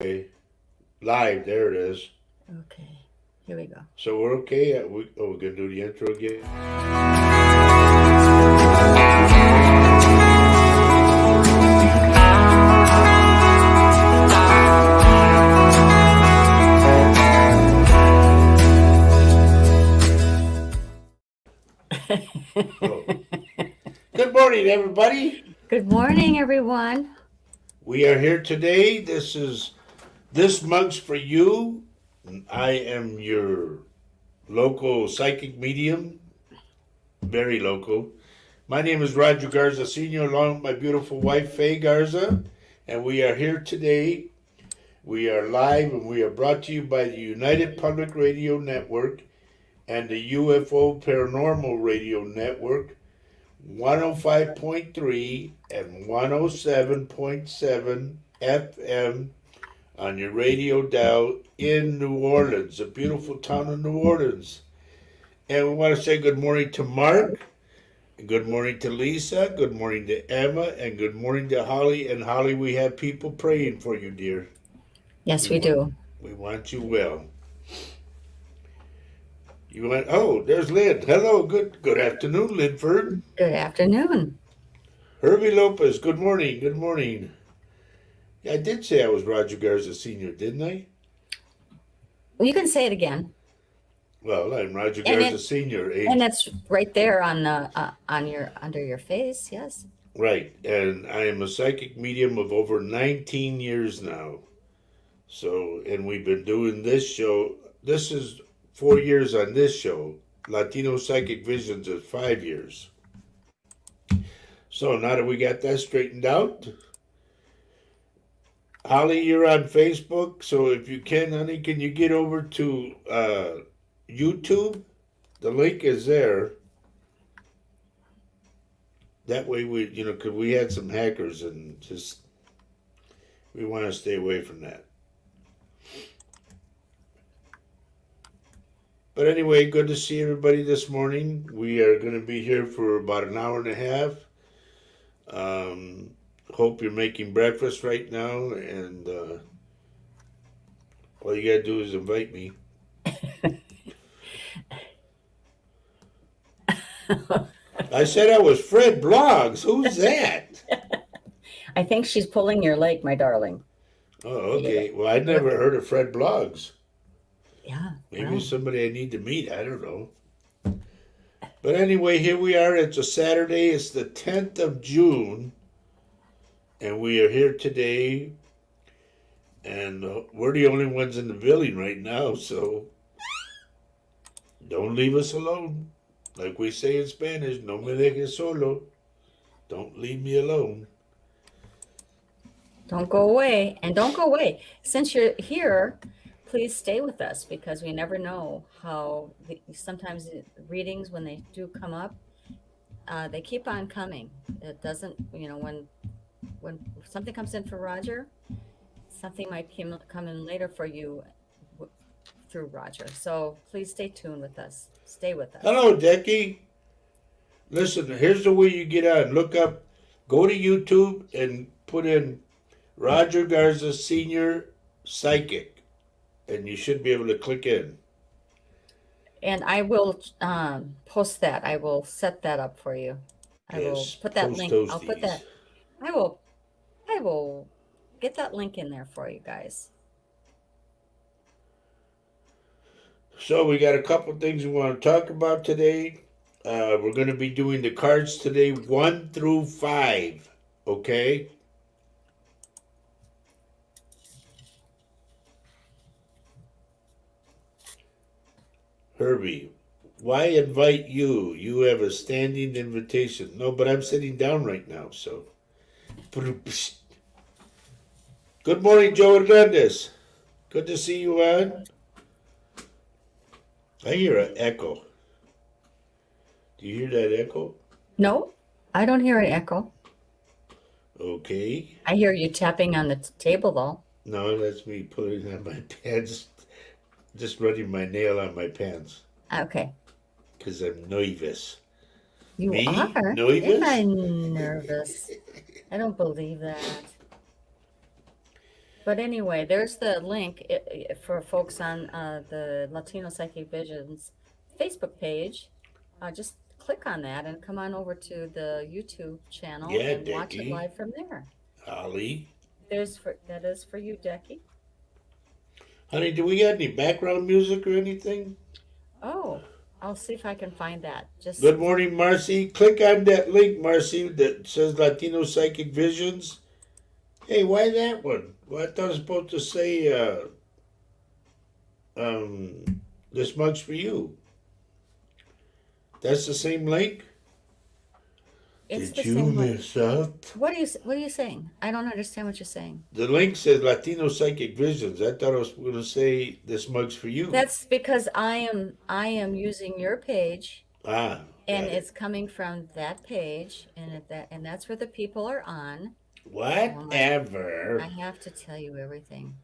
Okay, live. There it is. Okay, here we go. So we're okay. We're gonna do the intro again. Oh. Good morning, everybody. Good morning, everyone. We are here today. This mug's for you. I am your local psychic medium, very local. My name is Roger Garza Sr., along with my beautiful wife, Faye Garza, and we are here today. We are live and we are brought to you by the United Public Radio Network and the UFO Paranormal Radio Network, 105.3 and 107.7 FM on your radio dial in New Orleans, the beautiful town of New Orleans. And we want to say good morning to Mark, good morning to Lisa, good morning to Emma, and good morning to Holly. And Holly, we have people praying for you, dear. Yes, we do. We want you well. You went, oh, there's Lynn. Hello, good afternoon, Linford. Good afternoon. Herbie Lopez, good morning, good morning. Yeah, I did say I was Roger Garza Sr., didn't I? You can say it again, Well, I'm Roger And Garza it- Sr., and it's right there on the under your face. Yes. right, and I am a psychic medium of over 19 years now. So, and we've been doing this show. This is 4 years on this show. Latino Psychic Visions is 5 years. So now that we got that straightened out, Holly, you're on Facebook. So if you can, honey, can you get over to YouTube? The link is there. That way because we had some hackers and just, we want to stay away from that. But anyway, good to see everybody this morning. We are going to be here for about an hour and a half. Hope you're making breakfast right now, and all you got to do is invite me. I said I was Fred Blogs. Who's that? I think she's pulling your leg, my darling. Oh, okay. Well, I'd never heard of Fred Blogs. Yeah. Maybe well, somebody I need to meet. I don't know. But anyway, here we are. It's a Saturday. It's the 10th of June. And we are here today. And we're the only ones in the building right now. So don't leave us alone. Like we say in Spanish, no me dejes solo. Don't leave me alone. Don't go away, and don't go away. Since you're here, please stay with us because we never know how. Sometimes the readings, when they do come up, they keep on coming. It doesn't, when something comes in for Roger, something might come in later for you through Roger. So please stay tuned with us. Stay with us. Hello, Decky. Listen, here's the way you get on. Look up, go to YouTube and put in Roger Garza Sr. Psychic, and you should be able to click in. And I will post that. I will set that up for you. I will Yes, put that post link. those I'll put these. that. I will get that link in there for you guys. So we got a couple things we want to talk about today. We're going to be doing the cards today, 1 through 5. Okay. Herbie, why invite you? You have a standing invitation. No, but I'm sitting down right now, so. Good morning, Joe Hernandez. Good to see you on. I hear an echo. Do you hear that echo? No, I don't hear an echo. Okay. I hear you tapping on the table though. No, that's me putting on my pants. Just running my nail on my pants. Okay. Because I'm nervous. You Me? are? Nervous? Am I nervous? I don't believe that. But anyway, there's the link for folks on the Latino Psychic Visions Facebook page. Just click on that and come on over to the YouTube channel Yeah, and watch it Decky, live from there. Holly. That is for you, Decky. Honey, do we got any background music or anything? Oh, I'll see if I can find that. Just Good morning, Marcy. Click on that link, Marcy, that says Latino Psychic Visions. Hey, why that one? Well, I thought it was supposed to say, this mug's for you. That's the same link? it's Did the you same link. mess up? What are you saying? I don't understand what you're saying. The link says Latino Psychic Visions. I thought I was going to say this mug's for you. That's because I am using your page Ah, and got it. it's coming from that page and that's where the people are on. Whatever. I have to tell you everything.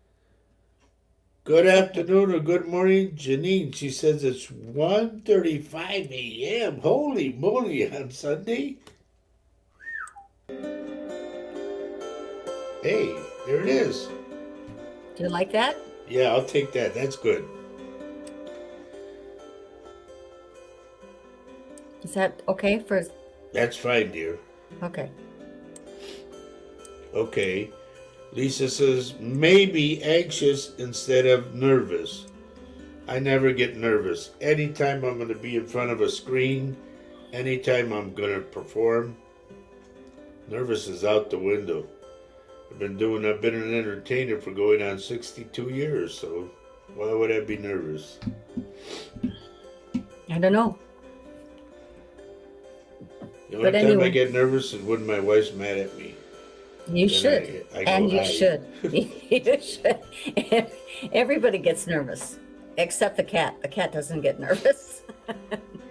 Good afternoon or good morning, Janine. She says it's 1:35 a.m. Holy moly, on Sunday. Hey, there it is. Do you like that? Yeah, I'll take that. That's good. Is that okay for That's fine, dear. okay. Okay. Lisa says, maybe anxious instead of nervous. I never get nervous. Anytime I'm going to be in front of a screen, anytime I'm going to perform, nervous is out the window. I've been an entertainer for going on 62 years, so why would I be nervous? I don't know. The only But time I anyway. get nervous is when my wife's mad at me. You Then should. I go And you hide. should. You should. Everybody gets nervous. Except the cat. The cat doesn't get nervous.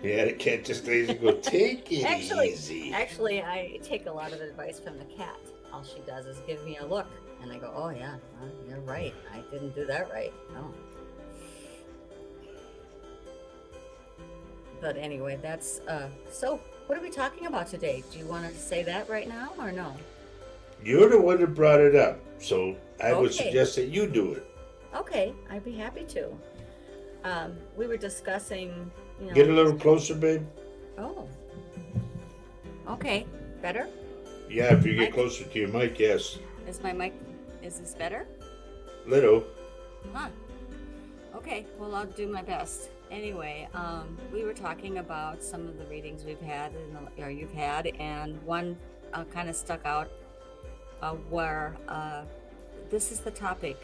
Yeah, the cat just lays and go, take it easy. Actually, I take a lot of advice from the cat. All she does is give me a look, and I go, "Oh yeah, you're right. I didn't do that right." No. But anyway, that's so. What are we talking about today? Do you want to say that right now or no? You're the one that brought it up, so I would Okay. suggest that you do it. Okay, I'd be happy to. We were discussing, Get a little closer, babe. Oh. Okay, better? Yeah, if you get Mic? closer to your mic, yes. Is my mic, is this better? Little. Huh. Okay, well, I'll do my best. Anyway, we were talking about some of the readings we've had, or you've had, and one kind of stuck out where this is the topic.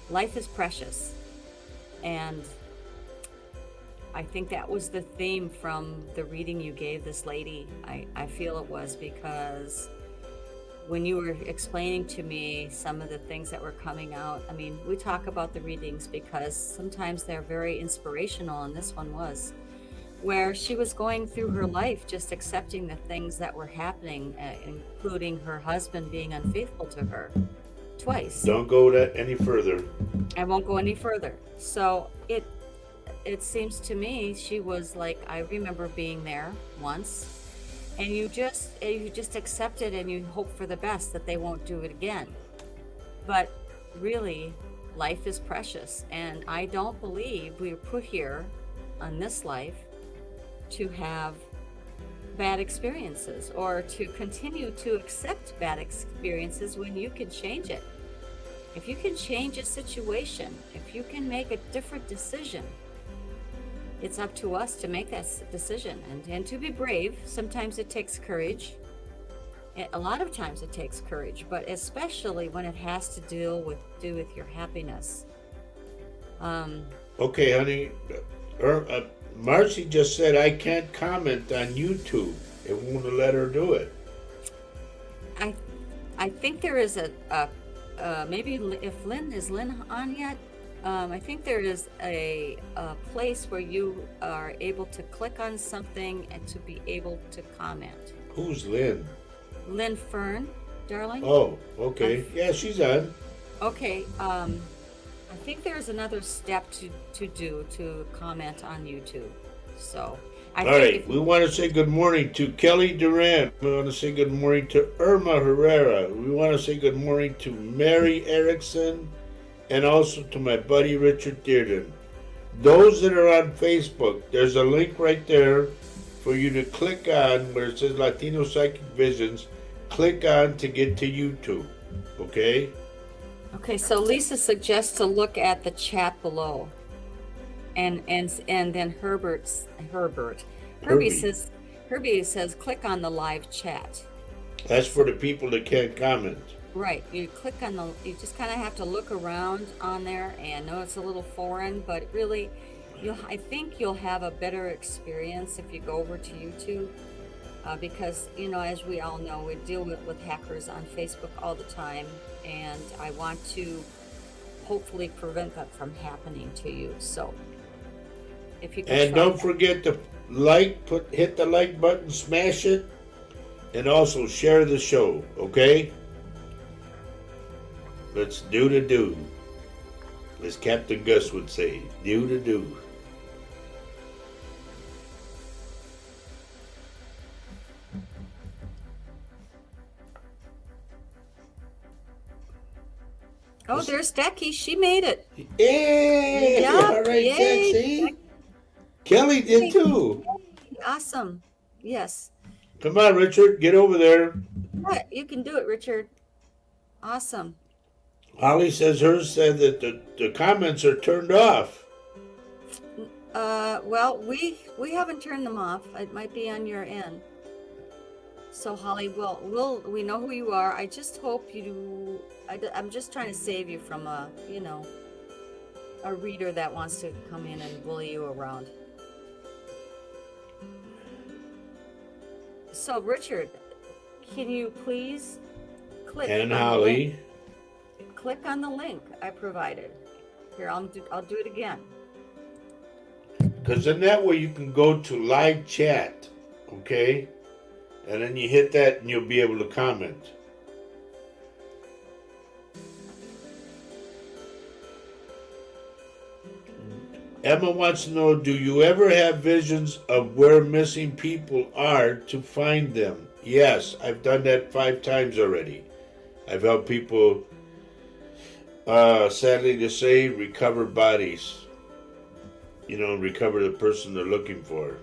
Life is precious. And I think that was the theme from the reading you gave this lady. I feel it was because when you were explaining to me some of the things that were coming out, I mean, we talk about the readings because sometimes they're very inspirational, and this one was, where she was going through her life just accepting the things that were happening, including her husband being unfaithful to her twice. Don't go that any further. I won't go any further. So it seems to me she was like, I remember being there once, and you just accept it and you hope for the best that they won't do it again. But really, life is precious, and I don't believe we were put here on this life to have bad experiences or to continue to accept bad experiences when you can change it. If you can change a situation, if you can make a different decision, it's up to us to make that decision and to be brave. Sometimes it takes courage. A lot of times it takes courage, but especially when it has to do with your happiness. Okay, honey. Marcy just said I can't comment on YouTube. It won't let her do it. I think there is a maybe if Lynn on yet. I think there is a place where you are able to click on something and to be able to comment. Who's Lynn? Lynn Fern, darling. Oh, okay. Yeah, she's on. Okay. I think there's another step to do to comment on YouTube. So, I All think right, if we want to say good morning to Kelly Durant. We want to say good morning to Irma Herrera. We want to say good morning to Mary Erickson and also to my buddy Richard Dearden. Those that are on Facebook, there's a link right there for you to click on where it says Latino Psychic Visions. Click on to get to YouTube. Okay? Okay, so Lisa suggests to look at the chat below. And then Herbie Herbie. says click on the live chat. That's for the people that can't comment. Right, you just kind of have to look around on there, and know it's a little foreign, but really I think you'll have a better experience if you go over to YouTube, because as we all know, we deal with hackers on Facebook all the time, and I want to hopefully prevent that from happening to you. So if you can And try don't that. forget to hit the like button, smash it, and also share the show, okay? Let's do the do. As Captain Gus would say, do the do. Oh, there's Decky. She made it. Yay! Yeah, All right, yay, Jack, see? Kelly did too. Awesome. Yes. Come on, Richard, get over there. Yeah, you can do it, Richard. Awesome. Holly says hers said that the comments are turned off. Well, we haven't turned them off. It might be on your end. So Holly, we know who you are. I just hope I'm just trying to save you from a reader that wants to come in and bully you around. So Richard, can you please click And on the Holly. link? Click on the link I provided. Here, I'll do it again. Because in that way you can go to live chat, okay? And then you hit that and you'll be able to comment. Emma wants to know, do you ever have visions of where missing people are to find them? Yes, I've done that 5 times already. I've helped people, sadly to say, recover bodies. Recover the person they're looking for.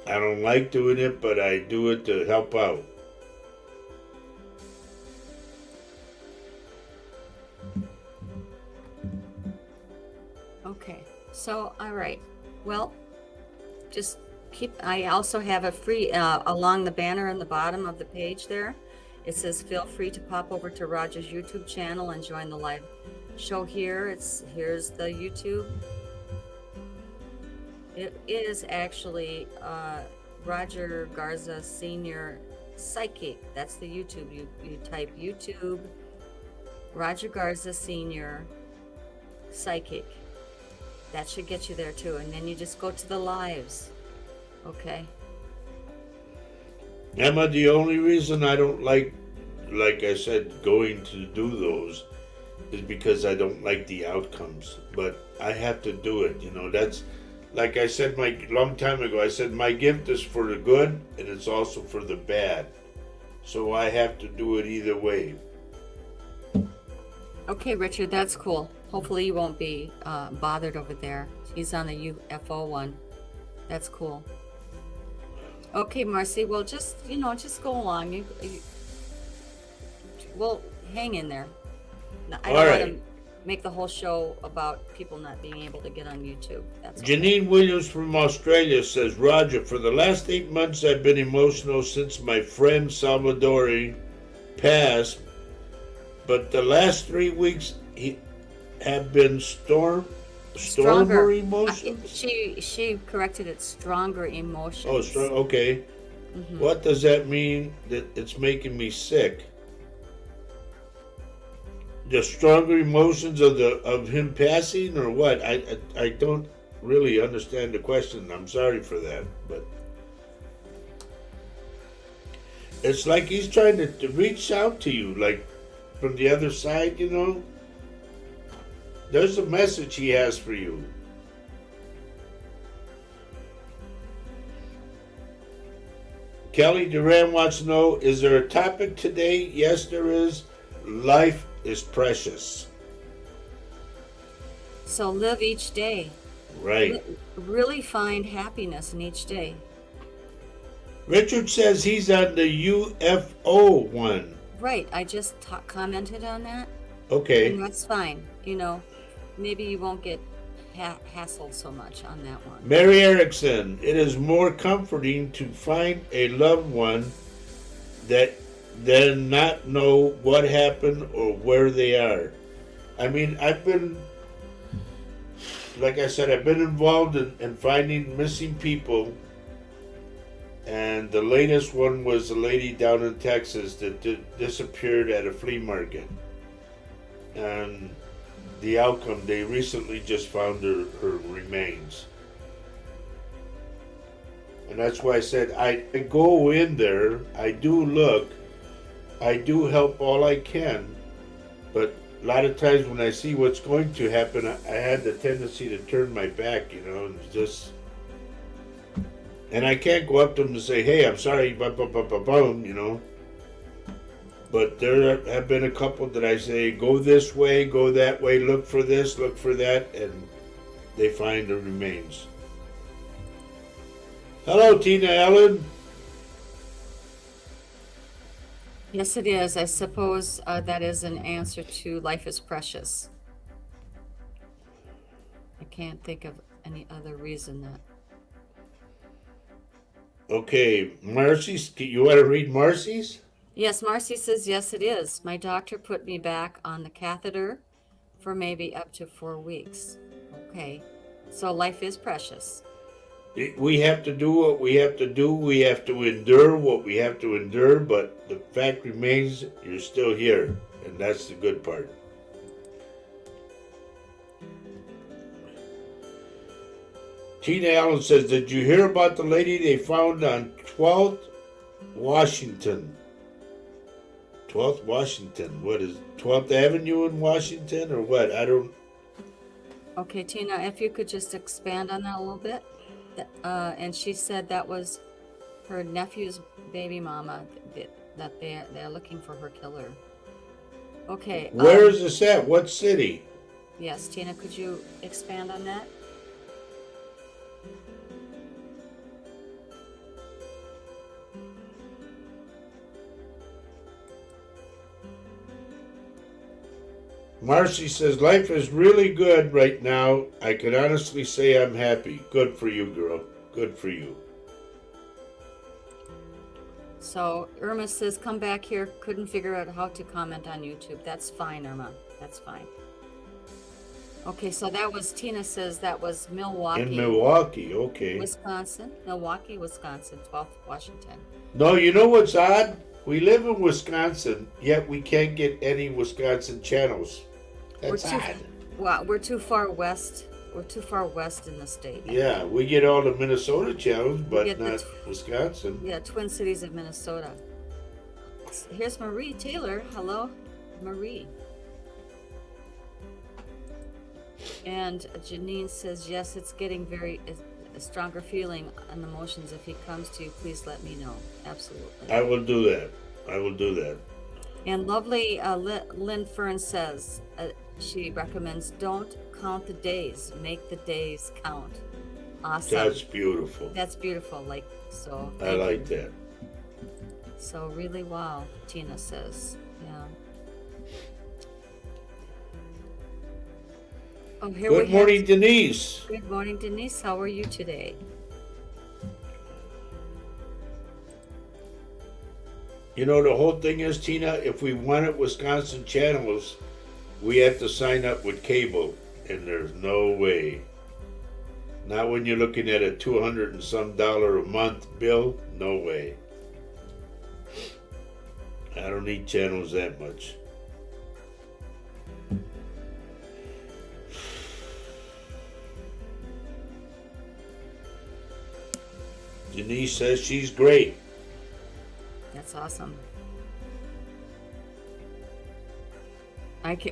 I don't like doing it, but I do it to help out. Okay, so all right. Well, just I also have a free along the banner in the bottom of the page there. It says feel free to pop over to Roger's YouTube channel and join the live show here. Here's the YouTube. It is actually Roger Garza Senior Psychic. That's the YouTube. You type YouTube Roger Garza Senior Psychic. That should get you there too. And then you just go to the lives. Okay. Emma, the only reason I don't like I said, going to do those is because I don't like the outcomes. But I have to do it. That's, like I said long time ago, I said my gift is for the good and it's also for the bad. So I have to do it either way. Okay, Richard, that's cool. Hopefully you won't be bothered over there. He's on the UFO one. That's cool. Okay, Marcy, well, just go along. Well, hang in there. I don't want to make the whole show about people not being able to get on YouTube. That's okay. Janine Williams from Australia says, Roger, for the last 8 months I've been emotional since my friend Salvadori passed, but the last 3 weeks he have been stormer emotions? She corrected it, stronger emotions. Oh, strong. Okay. Mm-hmm. What does that mean? That it's making me sick? The stronger emotions of him passing, or what? I don't really understand the question. I'm sorry for that, but it's like he's trying to reach out to you, like from the other side. There's a message he has for you. Kelly Duran wants to know, is there a topic today? Yes, there is. Life is precious. So live each day. Right. Really find happiness in each day. Richard says he's on the UFO one. Right. I just commented on that. Okay. And that's fine. You know, maybe you won't get hassled so much on that one. Mary Erickson, it is more comforting to find a loved one that than not know what happened or where they are. I mean, like I said, I've been involved in finding missing people, and the latest one was a lady down in Texas that disappeared at a flea market. And the outcome, they recently just found her remains. And that's why I said I go in there, I do look, I do help all I can, but a lot of times when I see what's going to happen, I had the tendency to turn my back, and just, and I can't go up to them and say, hey, I'm sorry, boom. But there have been a couple that I say, go this way, go that way, look for this, look for that, and they find the remains. Hello, Tina Allen. Yes, it is. I suppose that is an answer to life is precious. I can't think of any other reason that. Okay, Marcy's, you want to read Marcy's? Yes, Marcy says, yes, it is. My doctor put me back on the catheter for maybe up to 4 weeks. Okay, so life is precious. We have to do what we have to do. We have to endure what we have to endure, but the fact remains you're still here, and that's the good part. Tina Allen says, did you hear about the lady they found on 12th Washington? 12th Washington. What is 12th Avenue in Washington or what? I don't. Okay, Tina, if you could just expand on that a little bit. And she said that was her nephew's baby mama, that they're looking for her killer. Okay. Where is this at? What city? Yes, Tina, could you expand on that? Marcy says, life is really good right now. I can honestly say I'm happy. Good for you, girl. Good for you. So Irma says, come back here. Couldn't figure out how to comment on YouTube. That's fine, Irma. That's fine. Okay, so that was, Tina says that was Milwaukee. In Milwaukee, okay. Wisconsin. Milwaukee, Wisconsin, 12th Washington. No, you know what's odd? We live in Wisconsin, yet we can't get any Wisconsin channels. That's odd. Well, we're too far west. We're too far west in the state. Yeah, we get all the Minnesota channels, but not Wisconsin. Yeah, Twin Cities of Minnesota. Here's Marie Taylor. Hello, Marie. And Janine says, yes, it's getting a stronger feeling and emotions. If he comes to you, please let me know. Absolutely. I will do that. I will do that. And lovely Lynn Fern says, she recommends, don't count the days, make the days count. Awesome. That's beautiful. That's beautiful. Like, so. I like that. So really, wow, Tina says. Yeah. Oh, here Good morning, Denise. Good morning, Denise. How are you today? You know, the whole thing is, Tina, if we wanted Wisconsin channels, we have to sign up with cable, and there's no way. Not when you're looking at a $200 and some a month bill. No way. I don't need channels that much. Denise says she's great. That's awesome.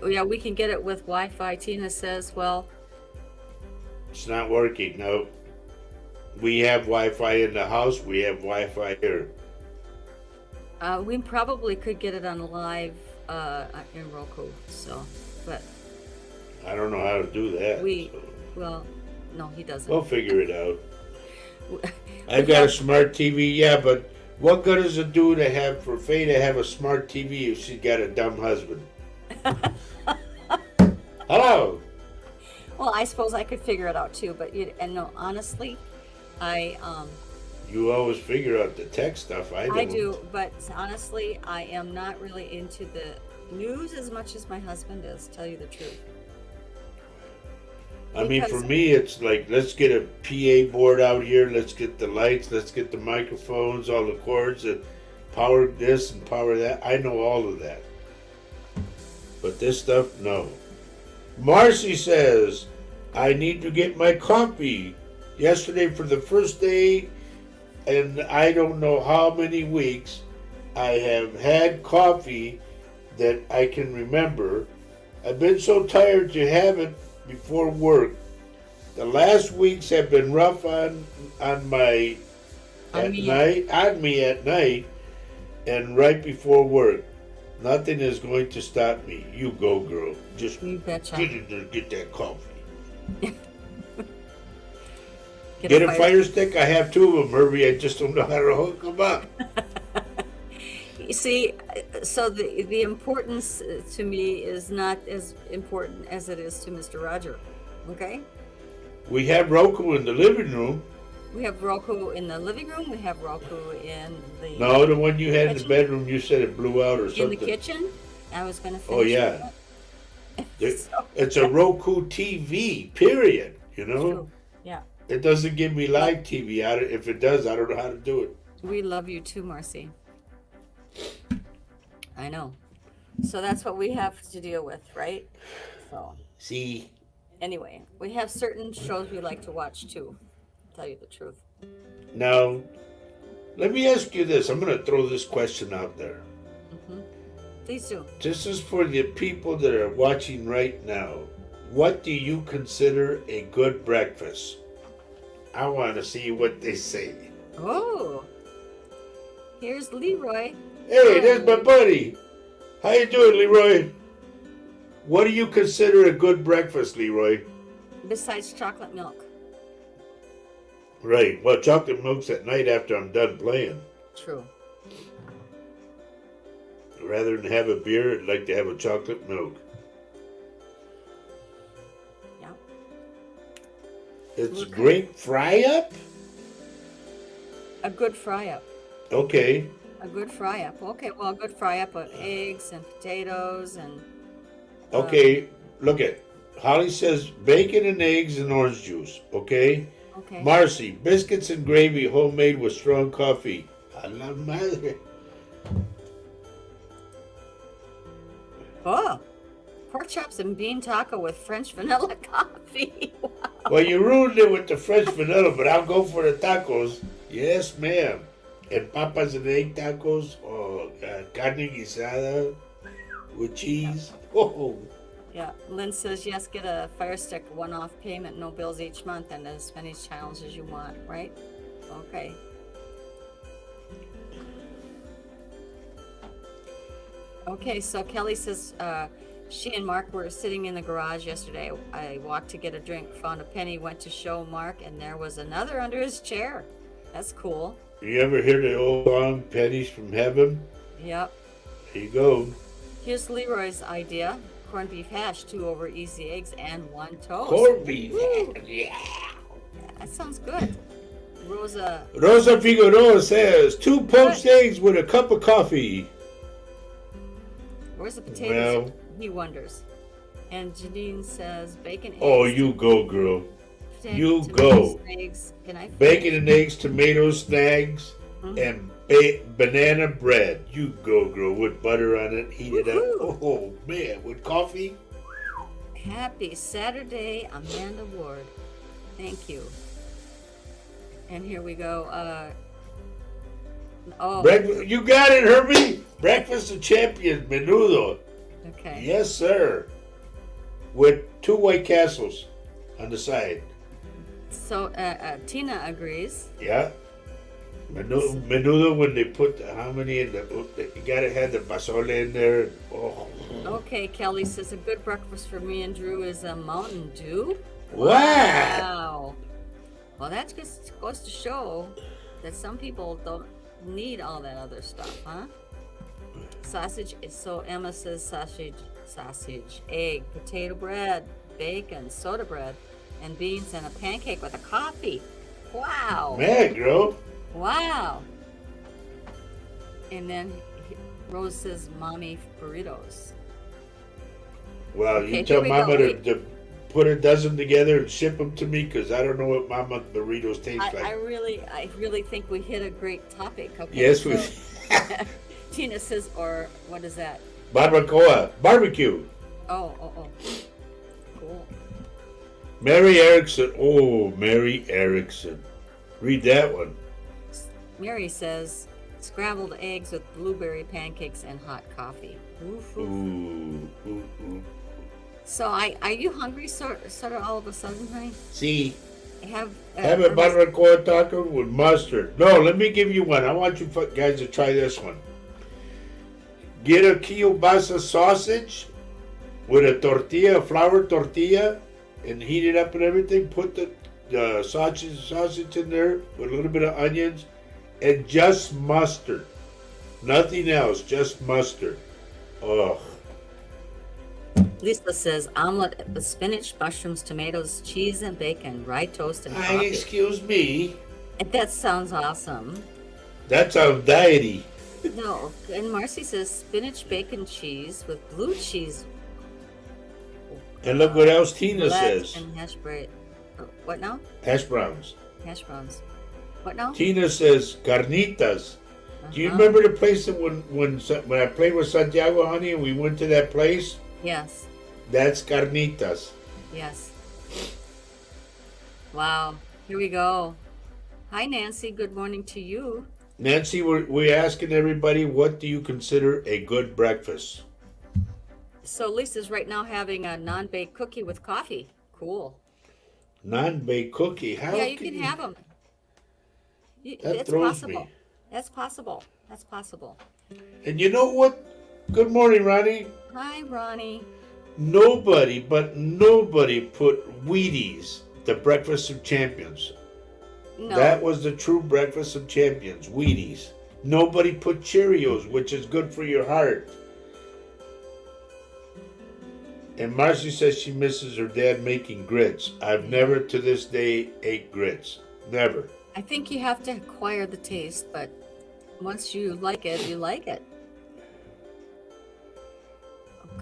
Yeah, we can get it with Wi-Fi. Tina says, well, it's not working. No. We have Wi-Fi in the house. We have Wi-Fi here. We probably could get it on live in Roku. So, but I don't know how to do that. we, so well, no, he doesn't. we'll figure it out. We I've got a have- smart TV, yeah, but what good does it do to have for Faye to have a smart TV if she's got a dumb husband? Hello. Well, I suppose I could figure it out too. But and no, honestly, I You always figure out the tech stuff. I don't. I do, but honestly, I am not really into the news as much as my husband is. Tell you the truth. I mean, for Because- me, it's like, let's get a PA board out here. Let's get the lights. Let's get the microphones, all the cords, and power this and power that. I know all of that. But this stuff, no. Marcy says, I need to get my coffee. Yesterday, for the first day, and I don't know how many weeks, I have had coffee that I can remember. I've been so tired to have it before work. The last weeks have been rough on my On at me. night on me at night and right before work. Nothing is going to stop me. You go, girl. Just You betcha. get in there, get that coffee. Get Get a fire stick. I have two of them, Herbie. I just don't know how to hook them up. You see, so the importance to me is not as important as it is to Mr. Roger. Okay? We have Roku in the living room. We have Roku in the living room. We have Roku in the No, the one you had in the Kitchen? bedroom, you said it blew out or in the something. kitchen. I was going to finish. Oh, yeah. It. It- It's a Roku TV, period. You know? True. Yeah. It doesn't give me live TV. If it does, I don't know how to do it. We love you too, Marcy. I know. So that's what we have to deal with, right? So See, anyway, we have certain shows we like to watch too. To tell you the truth. now, let me ask you this. I'm going to throw this question out there. Please do. This is for the people that are watching right now. What do you consider a good breakfast? I want to see what they say. Oh, here's Leroy. Hey, there's my buddy. How you doing, Leroy? What do you consider a good breakfast, Leroy? Besides chocolate milk. Right. Well, chocolate milk's at night after I'm done playing. True. Rather than have a beer, I'd like to have a chocolate milk. Yeah. It's Okay. great fry-up? A good fry up. Okay. A good fry up. Okay, well, a good fry up with eggs and potatoes and. Okay, look at Holly says bacon and eggs and orange juice. Okay. Okay. Marcy, biscuits and gravy homemade with strong coffee. A la madre. Oh, pork chops and bean taco with French vanilla coffee. Wow. Well, you ruined it with the French vanilla, but I'll go for the tacos. Yes, ma'am. And papas and egg tacos. Oh, God. Carne guisada with cheese. Oh. Yeah, Lynn says yes. Get a Fire Stick one-off payment, no bills each month, and as many channels as you want. Right? Okay. Okay, so Kelly says she and Mark were sitting in the garage yesterday. I walked to get a drink, found a penny, went to show Mark, and there was another under his chair. That's cool. You ever hear the old song, Pennies from Heaven? Yep. There you go. Here's Leroy's idea. Corned beef hash, 2 over easy eggs, and 1 toast. Corned beef. Woo. Yeah. That sounds good. Rosa, Rosa Figueroa says 2 poached eggs with a cup of coffee. where's the potatoes? Well. He wonders. And Janine says bacon, eggs, Oh, you go, girl. potato- you tomatoes, go. Eggs. Can I? Bacon and eggs, tomato snags, Mhm. and banana bread. You go, girl, with butter on it. Heat it up. Woohoo. Oh, man, with coffee. Happy Saturday, Amanda Ward. Thank you. And here we go. Oh, Breakfast. You got it, Herbie. Breakfast of champions, menudo. okay. Yes, sir. With 2 White Castles on the side. So Tina agrees. Yeah. Menudo when they put how many in the you gotta have the basole in there. Oh, Okay, Kelly says a good breakfast for me and Drew is a Mountain Dew. what? Wow. Well, that just goes to show that some people don't need all that other stuff, huh? Sausage. So Emma says sausage, egg, potato bread, bacon, soda bread, and beans, and a pancake with a coffee. Wow. Man, girl. Wow. And then Rose says mommy burritos. Well, Okay, you here tell we Mama go. to put a dozen together and ship them to me because I don't know what Mama burritos taste I like. really think we hit a great topic. Okay. Yes, we. So, Tina says, or what is that? Barbacoa, barbecue. Oh. Cool. Mary Erickson. Oh, Mary Erickson. Read that one. Mary says scrambled eggs with blueberry pancakes and hot coffee. Oof, oof. Ooh. So are you hungry sort of all of a sudden, honey? See, Have have a barbacoa taco with mustard. No, let me give you one. I want you guys to try this one. Get a kielbasa sausage with a tortilla, a flour tortilla, and heat it up and everything. Put the sausage in there with a little bit of onions and just mustard. Nothing else, just mustard. Oh, Lisa says omelet with spinach, mushrooms, tomatoes, cheese, and bacon, rye toast, and coffee. excuse me. And that sounds awesome. That's a deity. No, and Marcy says spinach, bacon, cheese with blue cheese. And look what else Tina Roulette says. and hash brown. What now? Hash browns. Hash browns. What now? Tina says carnitas. Do you Uh-huh. remember the place that when I played with Santiago, honey, and we went to that place? Yes. That's carnitas. Yes. Wow. Here we go. Hi, Nancy. Good morning to you. Nancy, we're asking everybody, what do you consider a good breakfast? So Lisa's right now having a non-baked cookie with coffee. Cool. Non-baked cookie. How Yeah, you can have them. That It's throws possible. me. That's possible. That's possible. And you know what? Good morning, Ronnie. Hi, Ronnie. Nobody put Wheaties, the breakfast of champions. No. That was the true breakfast of champions, Wheaties. Nobody put Cheerios, which is good for your heart. And Marcy says she misses her dad making grits. I've never to this day ate grits. Never. I think you have to acquire the taste, but once you like it, you like it.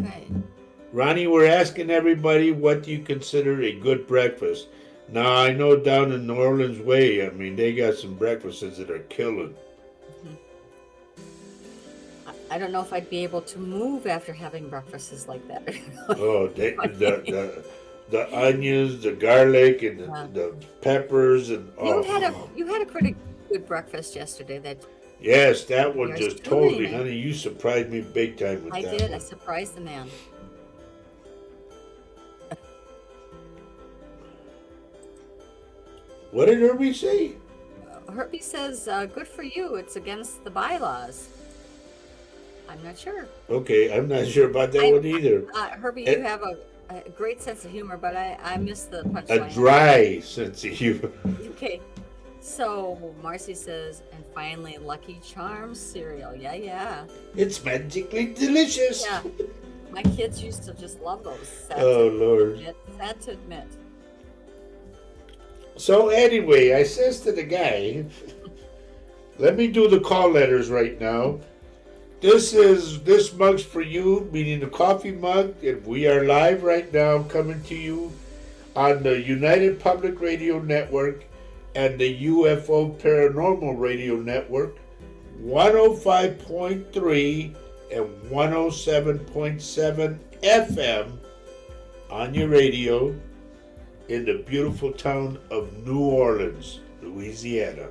Okay. Ronnie, we're asking everybody, what do you consider a good breakfast? Now, I know down in New Orleans way, I mean, they got some breakfasts that are killing. I don't know if I'd be able to move after having breakfasts like that. Oh, the onions, the garlic, and the peppers, and You had a pretty good breakfast yesterday. That yes, that one Yours just truly, totally, man. honey. You surprised me big time with I that did. I one. surprised the man. What did Herbie say? Herbie says, "Good for you. It's against the bylaws." I'm not sure. Okay, I'm not sure about that one either. Herbie, Eh. you have a great sense of humor, but I missed the A punchline. dry sense of humor. Okay. So Marcy says, and finally, Lucky Charms cereal. Yeah. It's magically delicious. Yeah. My kids used to just love those. Oh, Lord. Sad to admit. So anyway, I says to the guy, let me do the call letters right now. This mug's for you, meaning the coffee mug, and we are live right now coming to you on the United Public Radio Network and the UFO Paranormal Radio Network, 105.3 and 107.7 FM on your radio in the beautiful town of New Orleans, Louisiana.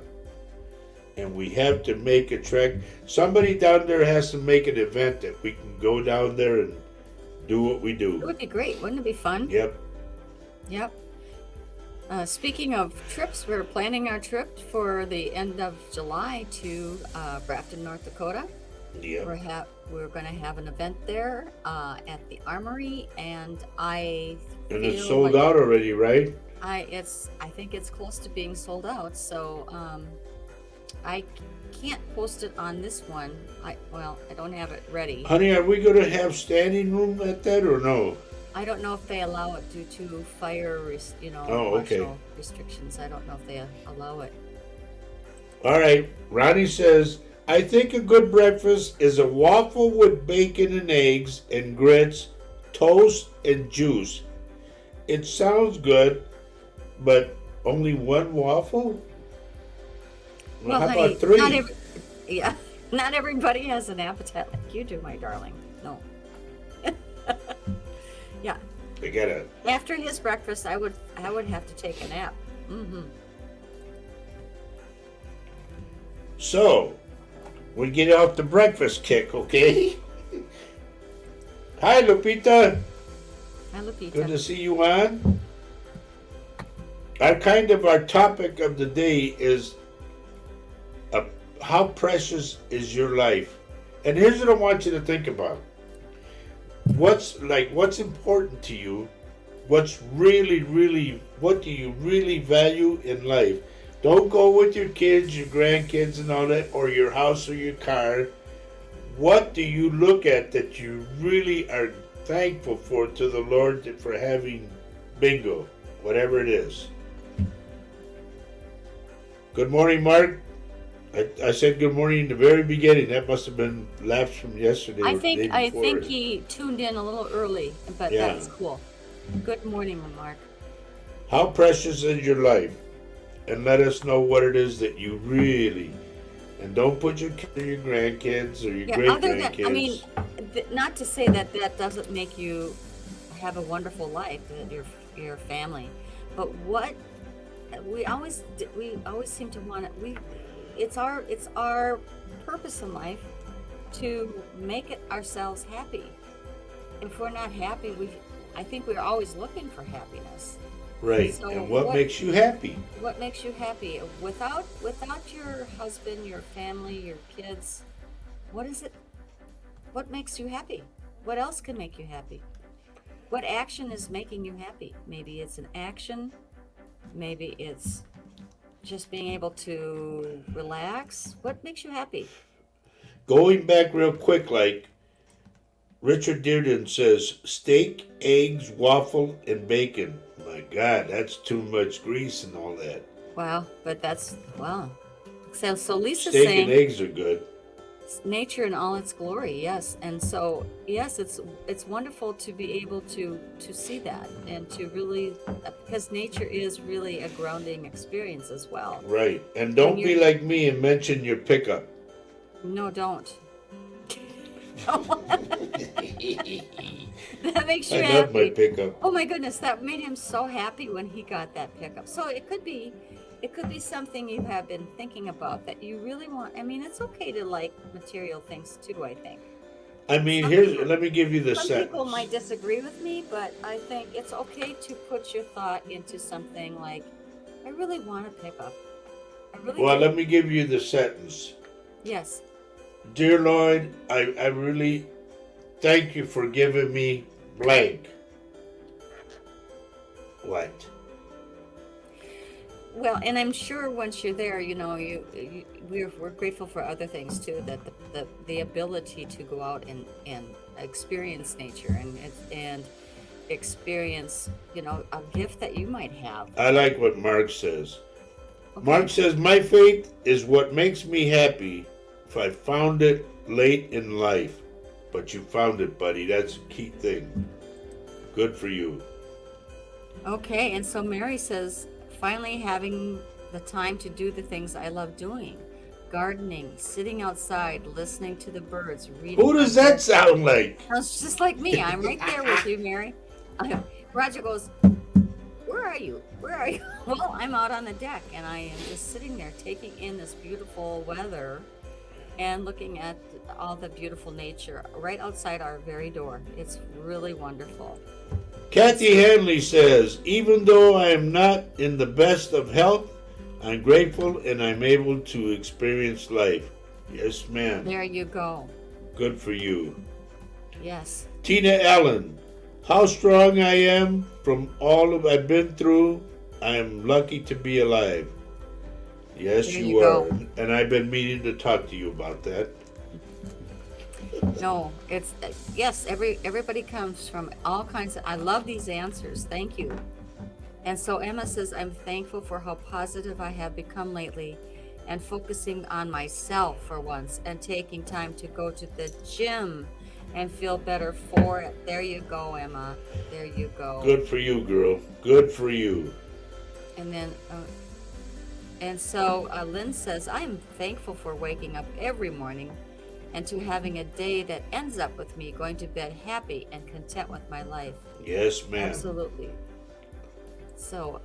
And we have to make a trek. Somebody down there has to make an event that we can go down there and do what we It do. would be great. Wouldn't it be fun? Yep. Yep. Speaking of trips, we're planning our trip for the end of July to Grafton, North Dakota. Yeah. We're going to have an event there at the Armory, and I And it's feel sold like out already, right? I think it's close to being sold out. So I can't post it on this one. I don't have it ready. Honey, are we going to have standing room at that or no? I don't know if they allow it due to Oh, okay. martial restrictions. I don't know if they allow it. All right. Ronnie says, I think a good breakfast is a waffle with bacon and eggs and grits, toast and juice. It sounds good, but only one waffle? Well, how honey, about three? not everybody has an appetite like you do, my darling. No. Yeah. I gotta. After his breakfast, I would have to take a nap. Mm-hmm. So, we get off the breakfast kick, okay? Hi, Lupita. Hi, Lupita. Good to see you on. Our topic of the day is how precious is your life? And here's what I want you to think about. What's important to you? What do you really value in life? Don't go with your kids, your grandkids and all that, or your house or your car. What do you look at that you really are thankful for to the Lord for having bingo, whatever it is? Good morning, Mark. I said good morning in the very beginning. That must have been laughs from yesterday. I or the day think before. he tuned in a little early, but Yeah. that's cool. Good morning, Mark. How precious is your life? And let us know what it is that you really. And don't put your grandkids or your Yeah, great other than, grandkids. I mean, not to say that doesn't make you have a wonderful life, your family, but what we always seem to want to, it's our purpose in life to make it ourselves happy. If we're not happy, I think we're always looking for happiness. Right. So and what makes you happy? What makes you happy? Without your husband, your family, your kids, what is it? What makes you happy? What else can make you happy? What action is making you happy? Maybe it's an action. Maybe it's just being able to relax. What makes you happy? Going back real quick, like Richard Dearden says, steak, eggs, waffle, and bacon. My God, that's too much grease and all that. Wow, but wow. So Lisa's Steak saying and eggs are good. nature in all its glory, yes. And so yes, it's wonderful to be able to see that and to really, because nature is really a grounding experience as well. Right. And don't be like me and mention your pickup. No, don't. That makes you I happy. love my pickup. Oh my goodness, that made him so happy when he got that pickup. So it could be something you have been thinking about that you really want. I mean, it's okay to like material things too, I think. I mean, let me give you the Some sentence. people might disagree with me, but I think it's okay to put your thought into something like, I really want a pickup. Well, let me give you the sentence. Yes. Dear Lord, I really thank you for giving me blank. What? Well, and I'm sure once you're there, we're grateful for other things too. That the ability to go out and experience nature and experience, a gift that you might have. I like what Mark says. Okay. Mark says, my faith is what makes me happy if I found it late in life. But you found it, buddy. That's a key thing. Good for you. Okay, and so Mary says, finally having the time to do the things I love doing. Gardening, sitting outside, listening to the birds, reading. Who does that sound like? Sounds just like me. I'm right there with you, Mary. Roger goes, where are you? Where are you? Well, I'm out on the deck, and I am just sitting there taking in this beautiful weather and looking at all the beautiful nature right outside our very door. It's really wonderful. Kathy Hanley says, even though I am not in the best of health, I'm grateful and I'm able to experience life. Yes, ma'am. There you go. Good for you. Yes. Tina Allen, how strong I am from all of I've been through. I am lucky to be alive. Yes, There you you are. go. And I've been meaning to talk to you about that. No, it's yes. Everybody comes from all kinds of. I love these answers. Thank you. And so Emma says, I'm thankful for how positive I have become lately, and focusing on myself for once, and taking time to go to the gym, and feel better for it. There you go, Emma. There you go. Good for you, girl. Good for you. And then, and so Lynn says, I'm thankful for waking up every morning and to having a day that ends up with me going to bed happy and content with my life. Yes, ma'am. Absolutely. So,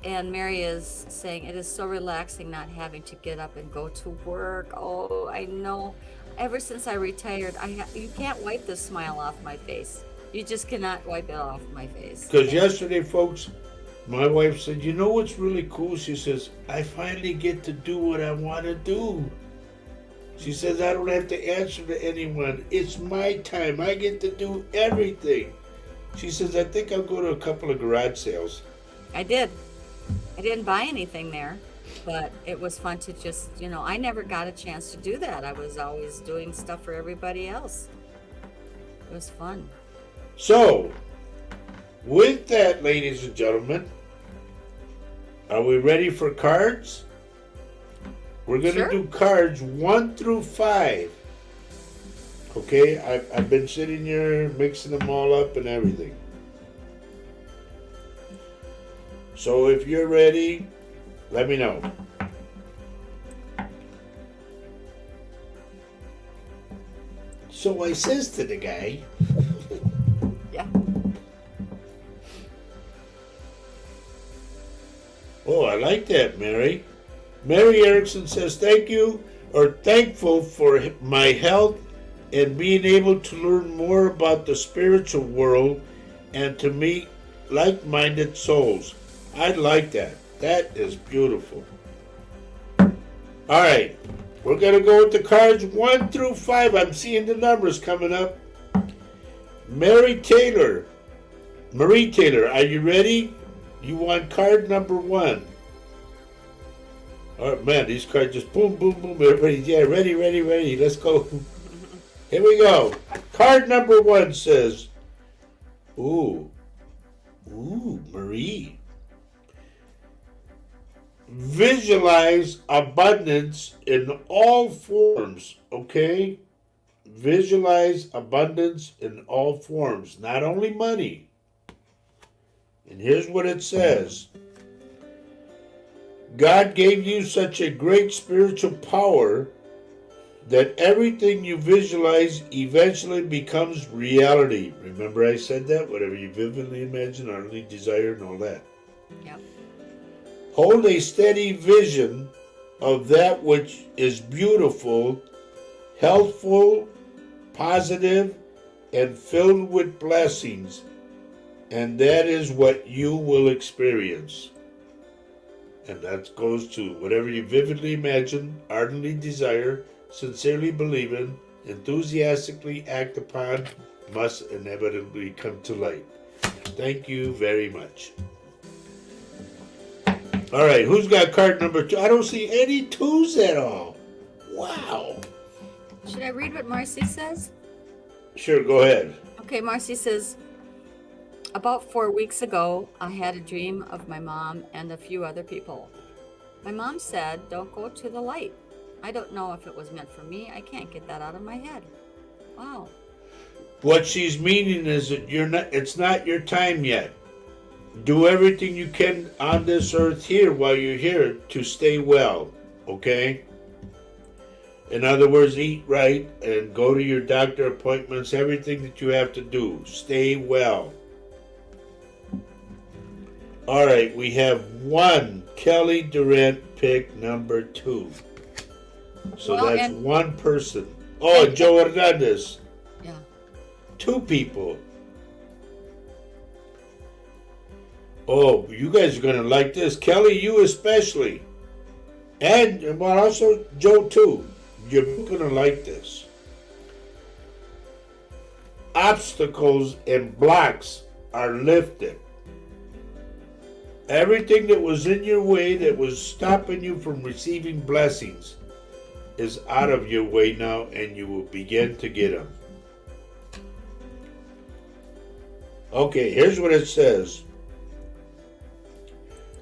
and Mary is saying, it is so relaxing not having to get up and go to work. Oh, I know. Ever since I retired, you can't wipe the smile off my face. You just cannot wipe it off my face. Because yesterday, folks, my wife said, you know what's really cool? She says, I finally get to do what I want to do. She says, I don't have to answer to anyone. It's my time. I get to do everything. She says, I think I'll go to a couple of garage sales. I did. I didn't buy anything there, but it was fun to just, I never got a chance to do that. I was always doing stuff for everybody else. It was fun. So, with that, ladies and gentlemen, are we ready for cards? We're going to Sure. do cards 1 through 5. Okay, I've been sitting here mixing them all up and everything. So if you're ready, let me know. So I says to the guy, Yeah. oh, I like that, Mary. Mary Erickson says, thankful for my health and being able to learn more about the spiritual world and to meet like-minded souls. I like that. That is beautiful. All right, we're going to go with the cards 1 through 5. I'm seeing the numbers coming up. Marie Taylor, are you ready? You want card number 1. Oh man, these cards just boom, boom, boom. Everybody's, yeah, ready. Let's go. Here we go. Card number 1 says, ooh, Marie. Visualize abundance in all forms, okay? Visualize abundance in all forms, not only money. And here's what it says. God gave you such a great spiritual power that everything you visualize eventually becomes reality. Remember I said that? Whatever you vividly imagine, ardently desire, and all that. Yep. Hold a steady vision of that which is beautiful, healthful, positive, and filled with blessings, and that is what you will experience. And that goes to whatever you vividly imagine, ardently desire, sincerely believe in, enthusiastically act upon, must inevitably come to light. Thank you very much. All right, who's got card number 2? I don't see any 2s at all. Wow. Should I read what Marcy says? Sure, go ahead. Okay, Marcy says, about 4 weeks ago, I had a dream of my mom and a few other people. My mom said, don't go to the light. I don't know if it was meant for me. I can't get that out of my head. Wow. What she's meaning is that it's not your time yet. Do everything you can on this earth here while you're here to stay well, okay? In other words, eat right and go to your doctor appointments, everything that you have to do. Stay well. All right, we have 1. Kelly Durant pick number 2. So Well, that's and- 1 person. Oh, and- Joe Hernandez. Yeah. 2 people. Oh, you guys are gonna like this. Kelly, you especially. And well also Joe too. You're gonna like this. Obstacles and blocks are lifted. Everything that was in your way that was stopping you from receiving blessings is out of your way now, and you will begin to get them. Okay, here's what it says.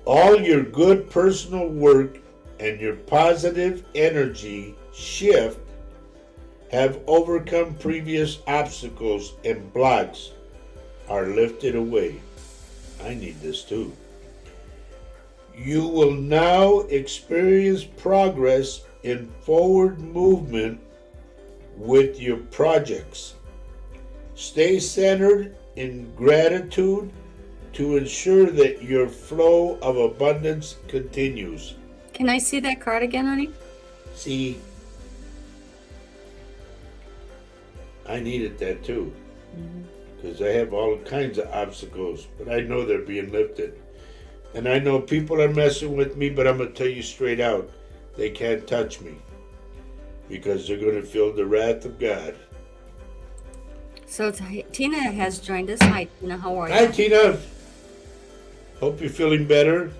All your good personal work and your positive energy shift have overcome previous obstacles and blocks are lifted away. I need this too. You will now experience progress in forward movement with your projects. Stay centered in gratitude to ensure that your flow of abundance continues. Can I see that card again, honey? See, I needed that too, because I have all kinds of obstacles, but I know they're being lifted. And I know people are messing with me, but I'm going to tell you straight out, they can't touch me, because they're going to feel the wrath of God. So Tina has joined us. Hi, Tina. How are Hi, you? Tina. Hope you're feeling better.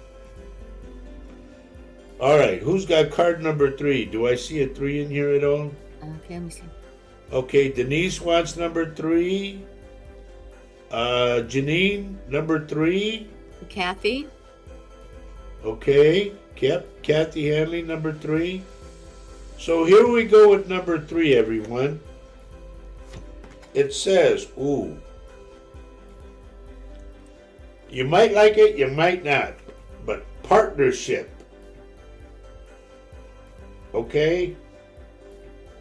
All right, who's got card number 3? Do I see a 3 in here at all? Okay, let me see. Okay, Denise wants number 3. Janine, number 3. Kathy. Okay, Kathy Hanley, number 3. So here we go with number 3, everyone. It says, ooh, you might like it, you might not, but partnership. Okay?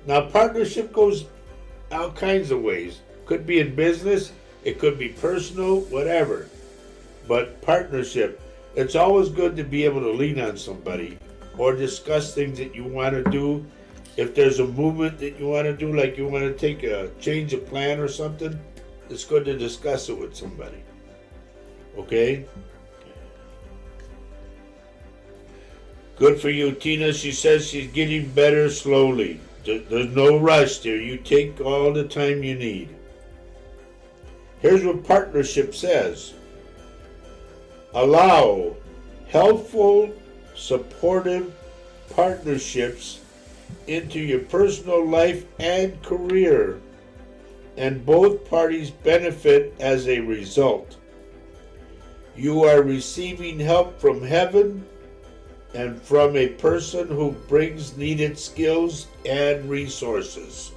Now, partnership goes all kinds of ways. Could be in business, it could be personal, whatever. But partnership, it's always good to be able to lean on somebody or discuss things that you want to do. If there's a movement that you want to do, like you want to take a change of plan or something, it's good to discuss it with somebody. Okay? Good for you, Tina. She says she's getting better slowly. There's no rush there. You take all the time you need. Here's what partnership says. Allow helpful, supportive partnerships into your personal life and career, and both parties benefit as a result. You are receiving help from heaven and from a person who brings needed skills and resources.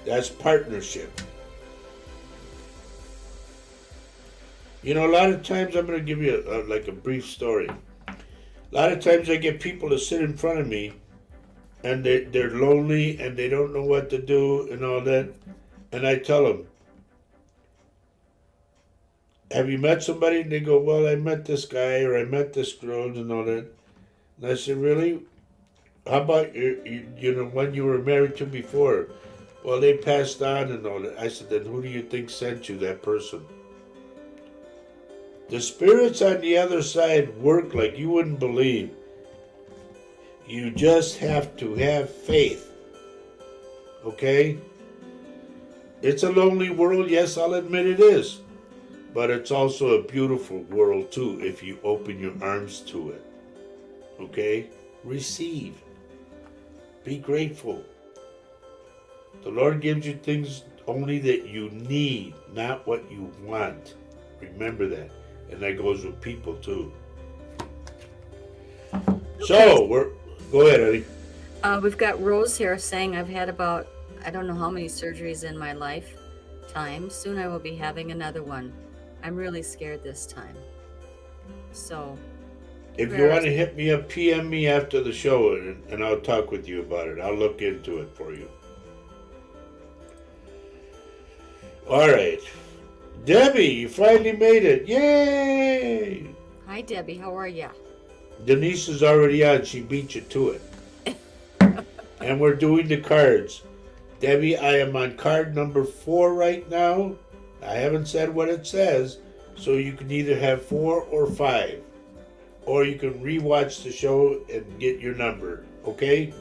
That's partnership. You know, a lot of times, I'm going to give you a brief story. A lot of times I get people to sit in front of me and they're lonely and they don't know what to do and all that. And I tell them, have you met somebody? And they go, well, I met this guy or I met this girl and all that. And I said, really? How about you know, when you were married to before? Well, they passed on and all that. I said, then who do you think sent you that person? The spirits on the other side work like you wouldn't believe. You just have to have faith. Okay? It's a lonely world, yes, I'll admit it is. But it's also a beautiful world too if you open your arms to it. Okay? Receive. Be grateful. The Lord gives you things only that you need, not what you want. Remember that. And that goes with people too. So, go ahead, Eddie. We've got Rose here saying I've had about, I don't know how many surgeries in my lifetime. Soon I will be having another one. I'm really scared this time. So, If you want to hit me up, PM me after the show and I'll talk with you about it. I'll look into it for you. All right. Debbie, you finally made it. Yay! Hi, Debbie. How are you? Denise is already on. She beat you to it. And we're doing the cards. Debbie, I am on card number 4 right now. I haven't said what it says, So you can either have 4 or 5. Or you can rewatch the show and get your number, okay?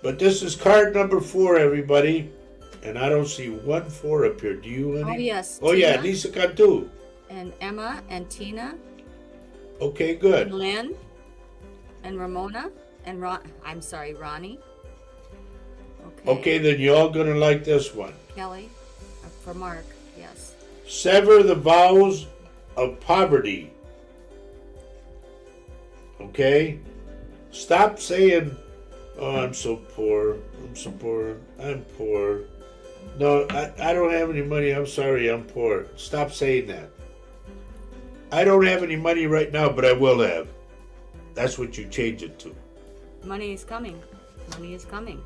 But this is card number 4, everybody. And I don't see 1 4 up here. Do you, honey? Oh, yes. Oh, yeah, Tina Lisa Cantu. and Emma and Tina Okay, and good. Lynn and Ramona and Ronnie. Okay, then you're all gonna like this one. Kelly for Mark, yes. Sever the vows of poverty. Okay? Stop saying, oh, I'm so poor. I'm so poor. I'm poor. No, I don't have any money. I'm sorry, I'm poor. Stop saying that. I don't have any money right now, but I will have. That's what you change it to. Money is coming. Money is coming.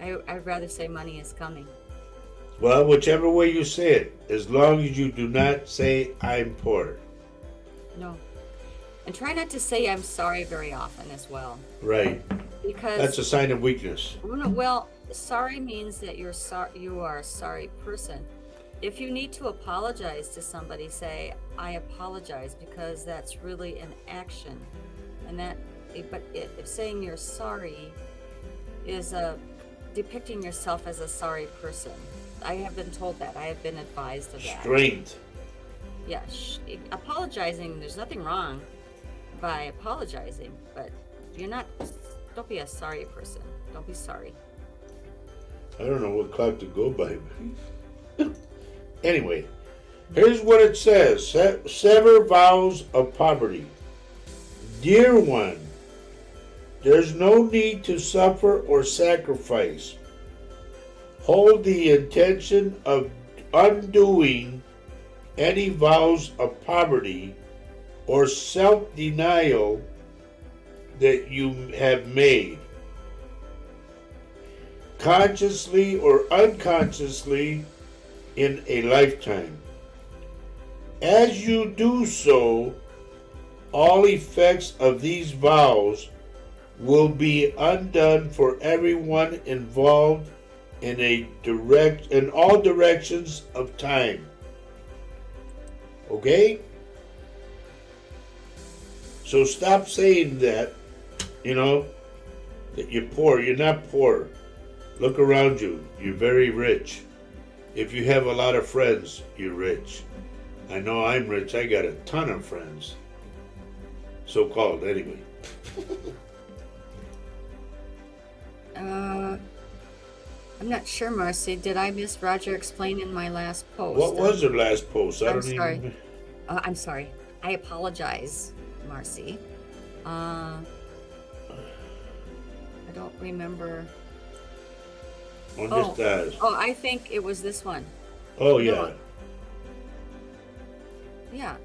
I'd rather say money is coming. Well, whichever way you say it, as long as you do not say I'm poor. No. And try not to say I'm sorry very often as well. Right. Because That's a sign of weakness. well, sorry means that you are a sorry person. If you need to apologize to somebody, say I apologize, because that's really an action. And if saying you're sorry is depicting yourself as a sorry person. I have been told that. I have been advised of that. Strength. Yeah, apologizing, there's nothing wrong by apologizing, but don't be a sorry person. Don't be sorry. I don't know what clock to go by. Anyway, here's what it says. Sever vows of poverty. Dear one, there's no need to suffer or sacrifice. Hold the intention of undoing any vows of poverty or self-denial that you have made, consciously or unconsciously, in a lifetime. As you do so, all effects of these vows will be undone for everyone involved in all directions of time. Okay? So stop saying that, that you're poor. You're not poor. Look around you. You're very rich. If you have a lot of friends, you're rich. I know I'm rich. I got a ton of friends. So-called, anyway. I'm not sure, Marcy. Did I miss Roger explain in my last post? What was the last post? I'm sorry. I'm sorry. I apologize, Marcy. I don't remember. I think it was this one. Oh, yeah. Yeah.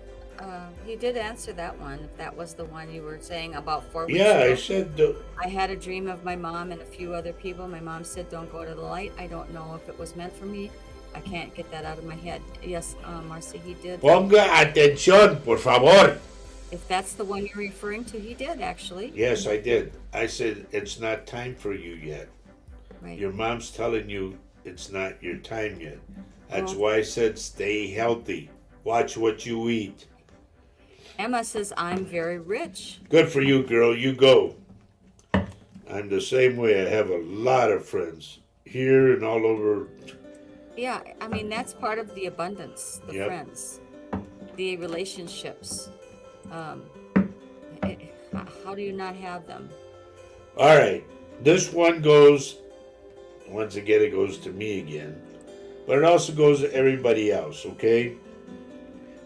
He did answer that one, if that was the one you were saying about 4 weeks Yeah, ago. I said... I had a dream of my mom and a few other people. My mom said, don't go to the light. I don't know if it was meant for me. I can't get that out of my head. Yes, Marcy, he did. Ponga atención, por favor. If that's the one you're referring to, he did, actually. Yes, I did. I said, it's not time for you yet. Right. Your mom's telling you it's not your time yet. That's Well- why I said stay healthy. Watch what you eat. Emma says, I'm very rich. Good for you, girl. You go. I'm the same way. I have a lot of friends here and all over. Yeah, I mean, that's part of the abundance, the Yep. friends, the relationships. How do you not have them? All right. This one goes, once again, it goes to me again. But it also goes to everybody else, okay?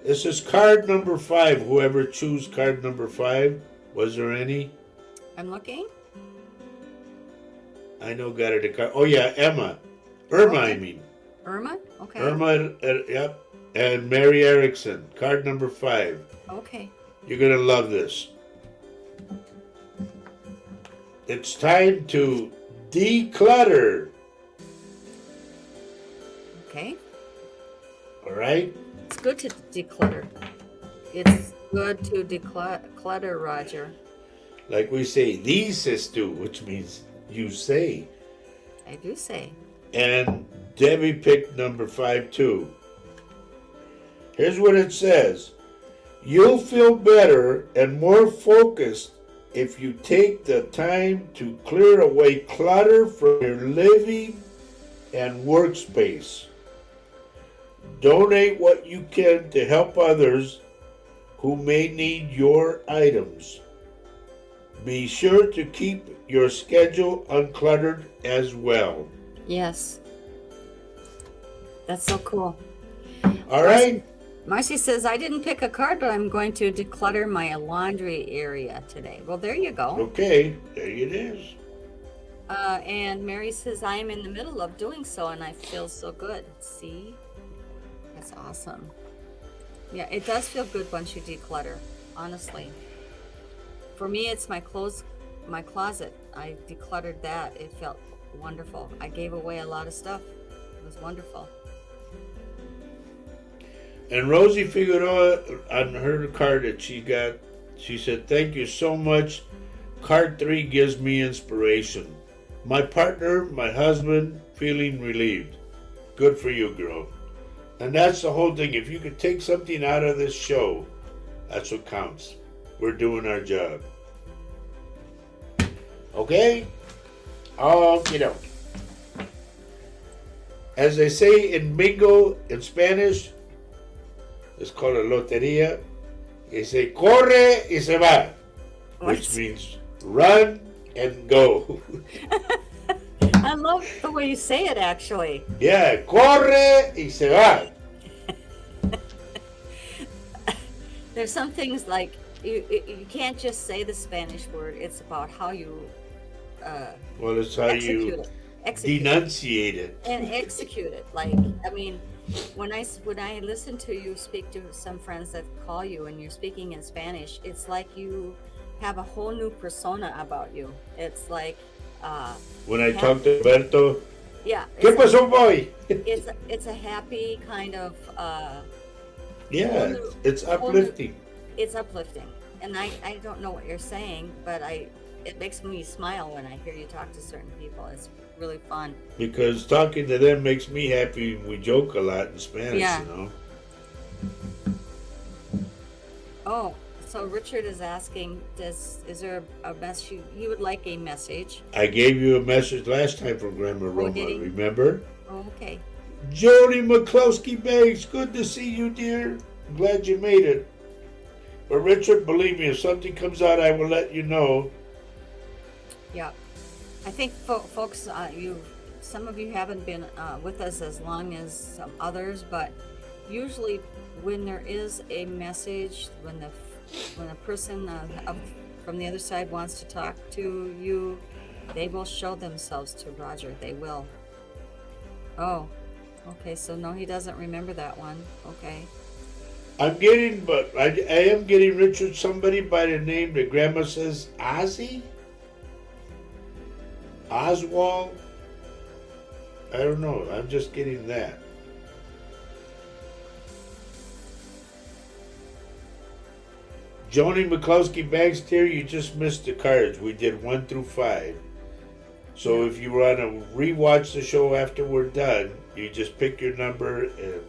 This is card number 5. Whoever chose card number 5, was there any? I'm looking. I know got it a card. Oh, yeah, Emma. Irma, Okay. I mean. Irma? Okay. Irma, yep. And Mary Erickson, card number 5. Okay. You're going to love this. It's time to declutter. Okay. All right? It's good to declutter. It's good to declutter, Roger. Like we say, dices tú, which means you say. I do say. And Debbie picked number 5 too. Here's what it says. You'll feel better and more focused if you take the time to clear away clutter from your living and workspace. Donate what you can to help others who may need your items. Be sure to keep your schedule uncluttered as well. Yes. That's so cool. All right? Marcy says, I didn't pick a card, but I'm going to declutter my laundry area today. Well, there you go. Okay, there it is. And Mary says, I am in the middle of doing so and I feel so good. See? That's awesome. Yeah, it does feel good once you declutter, honestly. For me, it's my clothes, my closet. I decluttered that. It felt wonderful. I gave away a lot of stuff. It was wonderful. And Rosie Figueroa, on her card that she got, she said, thank you so much. Card 3 gives me inspiration. My partner, my husband, feeling relieved. Good for you, girl. And that's the whole thing. If you could take something out of this show, that's what counts. We're doing our job. Okay? As they say in bingo in Spanish, it's called a loteria. They say, corre y se va, which means run and go. I love the way you say it, actually. Yeah, corre y se va. There's some things like you can't just say the Spanish word. It's about how you Well, it's how you denunciate it. and execute it. Like, I mean, when I listen to you speak to some friends that call you and you're speaking in Spanish, it's like you have a whole new persona about you. It's like When I talk to Alberto, yeah, ¿Qué pasó, boy? it's a happy kind of Yeah, it's uplifting. it's uplifting. And I don't know what you're saying, but it makes me smile when I hear you talk to certain people. It's really fun. Because talking to them makes me happy. We joke a lot in Spanish, Yeah. you know. Oh, so Richard is asking, is there a message? He would like a message. I gave you a message last time from Grandma Roma, did he? remember? Oh, okay. Jody McCloskey Banks, good to see you, dear. I'm glad you made it. But Richard, believe me, if something comes out, I will let you know. Yeah. I think folks, some of you haven't been with us as long as some others, but usually when there is a message, when a person from the other side wants to talk to you, they will show themselves to Roger. They will. Oh, okay. So no, he doesn't remember that one. Okay. I am getting, Richard, somebody by the name that Grandma says Ozzy? Oswald? I don't know. I'm just getting that. Joni McCloskey Banks, dear, you just missed the cards. We did 1 through 5. So if you want to rewatch the show after we're done, you just pick your number and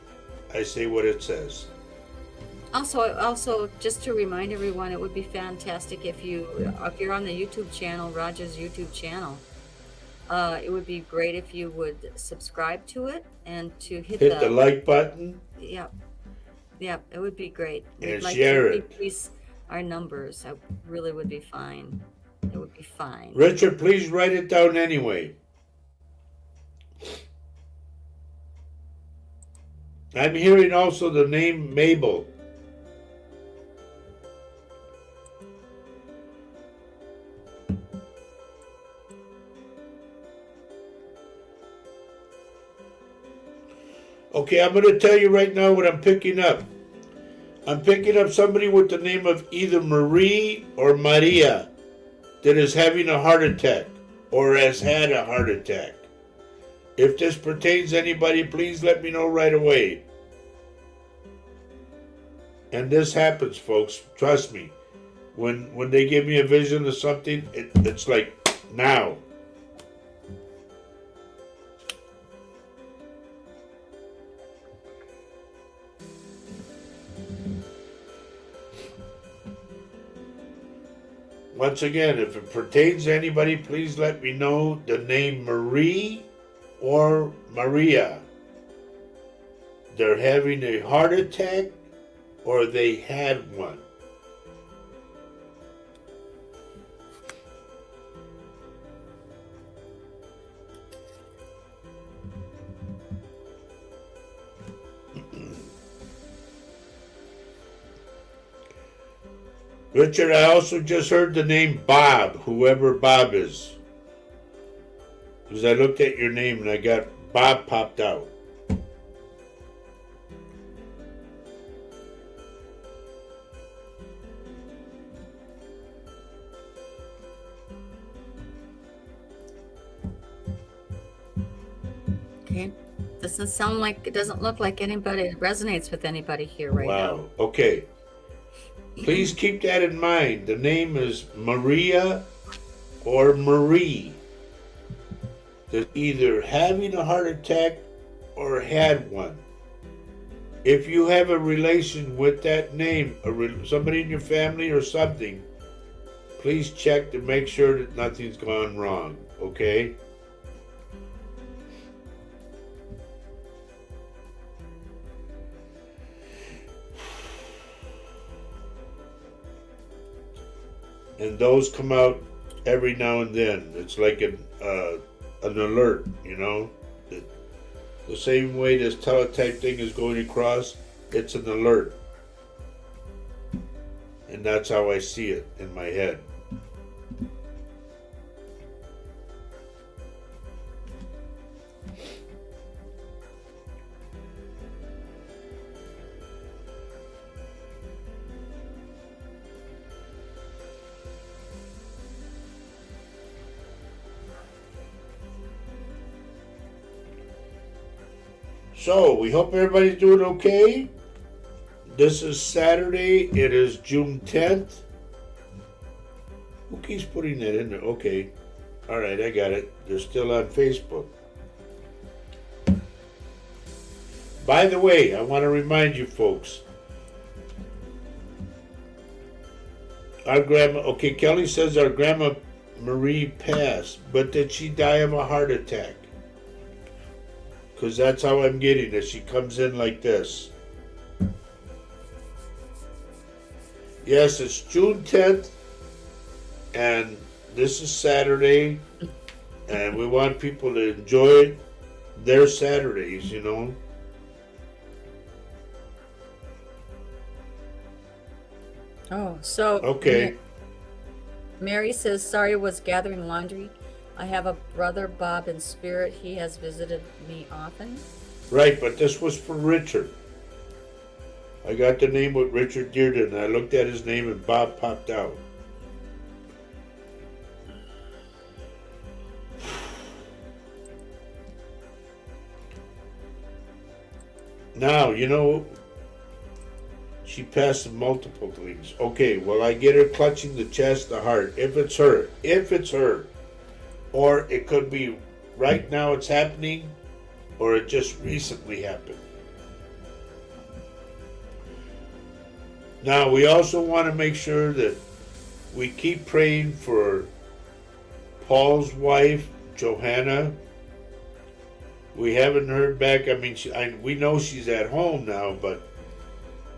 I say what it says. Also, just to remind everyone, it would be fantastic if you're on the YouTube channel, Roger's YouTube channel. It would be great if you would subscribe to it and to hit the like button. Yep, it would be great. And share it. Increase our numbers. That really would be fine. It would be fine. Richard, please write it down anyway. I'm hearing also the name Mabel. Okay, I'm going to tell you right now what I'm picking up. I'm picking up somebody with the name of either Marie or Maria that is having a heart attack or has had a heart attack. If this pertains to anybody, please let me know right away. And this happens, folks. Trust me. When they give me a vision of something, it's like now. once again, if it pertains to anybody, please let me know the name Marie or Maria. They're having a heart attack or they had one. Richard, I also just heard the name Bob, whoever Bob is. Because I looked at your name and I got Bob popped out. Okay. It doesn't look like anybody resonates with anybody here right now. Wow. Okay. Please keep that in mind. The name is Maria or Marie. They're either having a heart attack or had one. If you have a relation with that name, somebody in your family or something, please check to make sure that nothing's gone wrong, okay? And those come out every now and then. It's like an alert, you know? The same way this teletype thing is going across, it's an alert. And that's how I see it in my head. So, we hope everybody's doing okay. This is Saturday. It is June 10th. Who keeps putting that in there? Okay. All right, I got it. They're still on Facebook. By the way, I want to remind you folks. Our grandma, okay, Kelly says our grandma Marie passed, but did she die of a heart attack? Because that's how I'm getting it. She comes in like this. Yes, it's June 10th, and this is Saturday, and we want people to enjoy their Saturdays, you know. Oh, so Okay. Mary says, sorry, was gathering laundry. I have a brother, Bob, in spirit. He has visited me often. Right, but this was for Richard. I got the name with Richard Dearden, and I looked at his name, and Bob popped out. Now, you know, she passed multiple things. Okay, well, I get her clutching the chest, the heart, if it's her. Or it could be right now it's happening, or it just recently happened. Now, we also want to make sure that we keep praying for Paul's wife, Johanna. We haven't heard back. I mean, we know she's at home now, but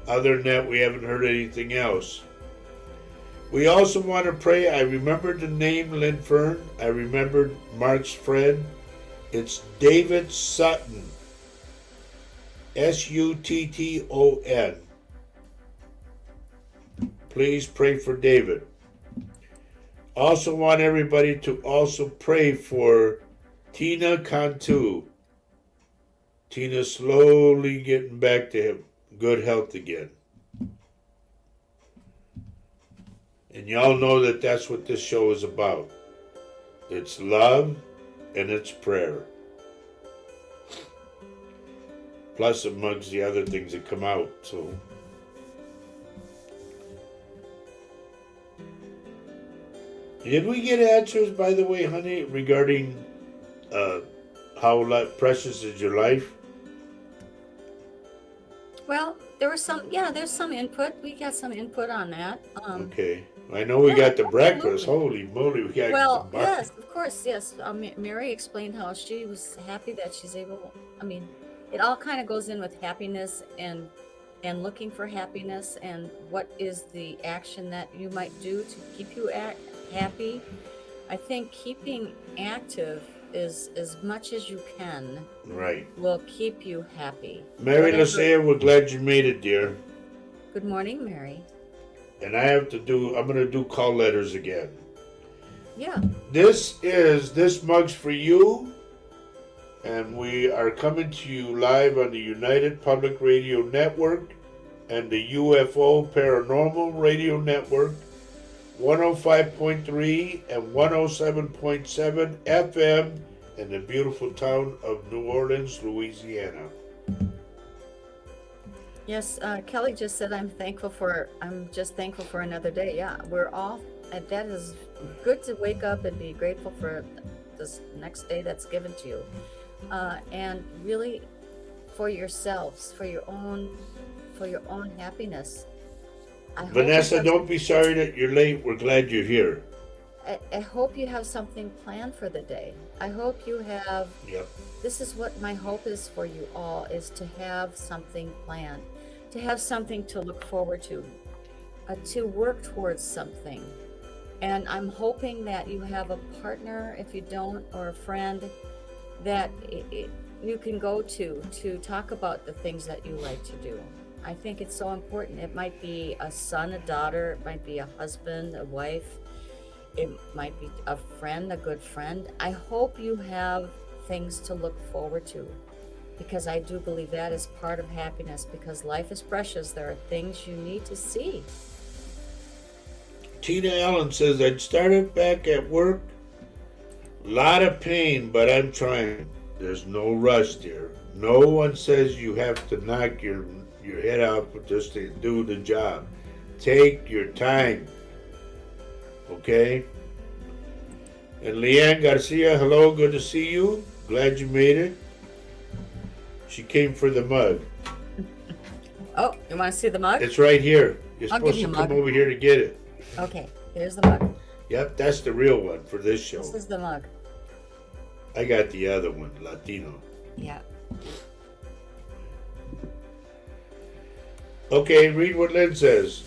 other than that, we haven't heard anything else. We also want to pray. I remembered the name Lynn Fern. I remembered Mark's friend. It's David Sutton. Sutton. Please pray for David. Also want everybody to also pray for Tina Cantu. Tina's slowly getting back to good health again. And y'all know that that's what this show is about. It's love and it's prayer. Plus amongst the other things that come out, so. Did we get answers, by the way, honey, regarding how precious is your life? Well, there was some, yeah, there's some input. We got some input on that. Okay. I know we Yeah, got the breakfast. absolutely. Holy moly, we got the Well, bar. yes, of course, yes. Mary explained how she was happy that she's able. I mean, it all kind of goes in with happiness and looking for happiness and what is the action that you might do to keep you happy. I think keeping active is as much as you can Right. will keep you happy. Mary Whatever. Lucia, we're glad you made it, dear. Good morning, Mary. And I'm going to do call letters again. Yeah. This mug's for you. And we are coming to you live on the United Public Radio Network and the UFO Paranormal Radio Network, 105.3 and 107.7 FM in the beautiful town of New Orleans, Louisiana. Yes, Kelly just said I'm just thankful for another day. Yeah, we're all, and that is good to wake up and be grateful for this next day that's given to you. And really for yourselves, for your own happiness. I hope Vanessa, don't be sorry that you're late. We're glad you're here. I hope you have something planned for the day. I hope you have. Yep. This is what my hope is for you all, is to have something planned, to have something to look forward to work towards something. And I'm hoping that you have a partner, if you don't, or a friend that you can go to talk about the things that you like to do. I think it's so important. It might be a son, a daughter, it might be a husband, a wife, it might be a friend, a good friend. I hope you have things to look forward to, because I do believe that is part of happiness, because life is precious. There are things you need to see. Tina Allen says, I'd started back at work. Lot of pain, but I'm trying. There's no rush, dear. No one says you have to knock your head out just to do the job. Take your time. Okay? And Leanne Garcia, hello, good to see you. Glad you made it. She came for the mug. Oh, you want to see the mug? It's right here. You're I'll give supposed you to a come mug. over here to get it. Okay, here's the mug. Yep, that's the real one for this show. This is the mug. I got the other one, Latino. Yeah. Okay, read what Lynn says.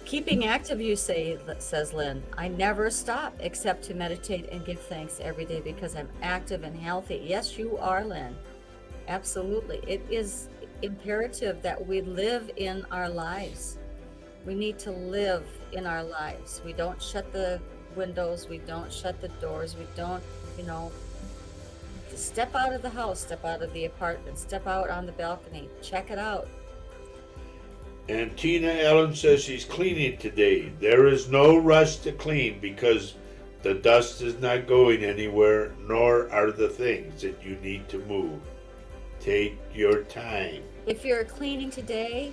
Keeping active, you say, says Lynn. I never stop except to meditate and give thanks every day because I'm active and healthy. Yes, you are, Lynn. Absolutely. It is imperative that we live in our lives. We need to live in our lives. We don't shut the windows. We don't shut the doors. We don't, step out of the house, step out of the apartment, step out on the balcony, check it out. And Tina Ellen says she's cleaning today. There is no rush to clean because the dust is not going anywhere, nor are the things that you need to move. Take your time. If you're cleaning today,